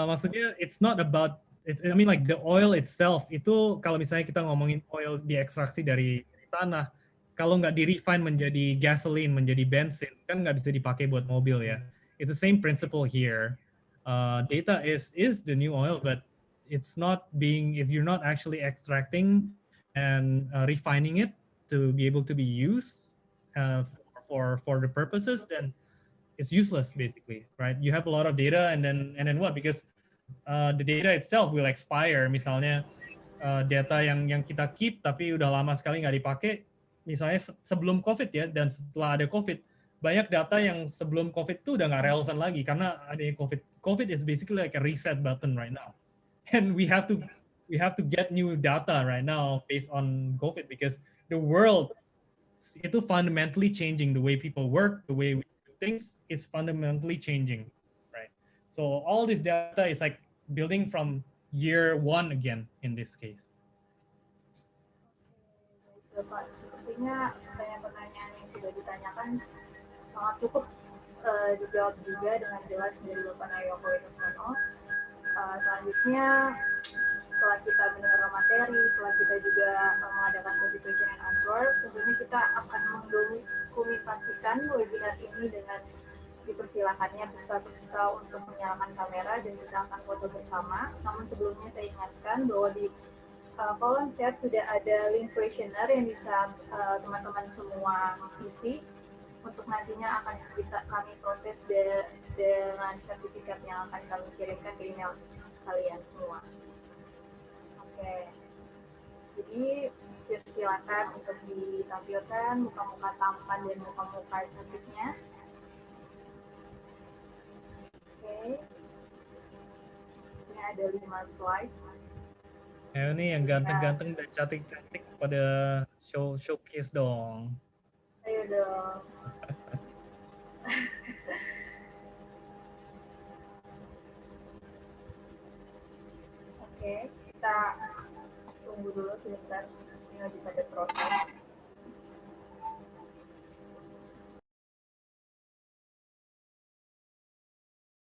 maksudnya it's not about I mean like the oil itself itu kalau misalnya kita ngomongin oil diekstraksi dari tanah, kalau nggak di-refine menjadi gasoline, menjadi bensin, kan nggak bisa dipakai buat mobil ya. It's the same principle here. Data is the new oil, but it's not if you're not actually extracting and refining it to be able to be used for the purposes, then it's useless basically, right? You have a lot of data and then what? Because the data itself will expire. Misalnya data yang kita keep tapi udah lama sekali nggak dipakai, misalnya sebelum COVID ya dan setelah ada COVID, banyak data yang sebelum COVID itu udah nggak relevan lagi karena adanya COVID. COVID is basically like a reset button right now, and we have to get new data right now based on COVID because the world itu fundamentally changing. The way people work, the way we do things is fundamentally changing. So all this data is like building from year one again in this case. Bapak, sepertinya pertanyaan-pertanyaan yang sudah ditanyakan sangat cukup dijawab juga dengan jelas dari Bapak Nayoko Wicaksono. Selanjutnya, setelah kita mendengar materi, setelah kita juga mengadakan sesi question and answer, tentunya kita akan mendokumentasikan webinar ini dengan dipersilakannya peserta-peserta untuk menyalakan kamera dan kita akan foto bersama. Namun sebelumnya saya ingatkan bahwa di kolom chat sudah ada link questionnaire yang bisa teman-teman semua isi. Untuk nantinya akan kami proses dengan sertifikat yang akan kami kirimkan ke email kalian semua. Oke, jadi silakan untuk ditampilkan muka-muka tampan dan muka-muka cantiknya. Oke, ini ada 5 slide. Ayo nih yang ganteng-ganteng dan cantik-cantik pada showcase dong. Ayo dong. Oke, kita tunggu dulu sebentar. Ini lagi pada proses.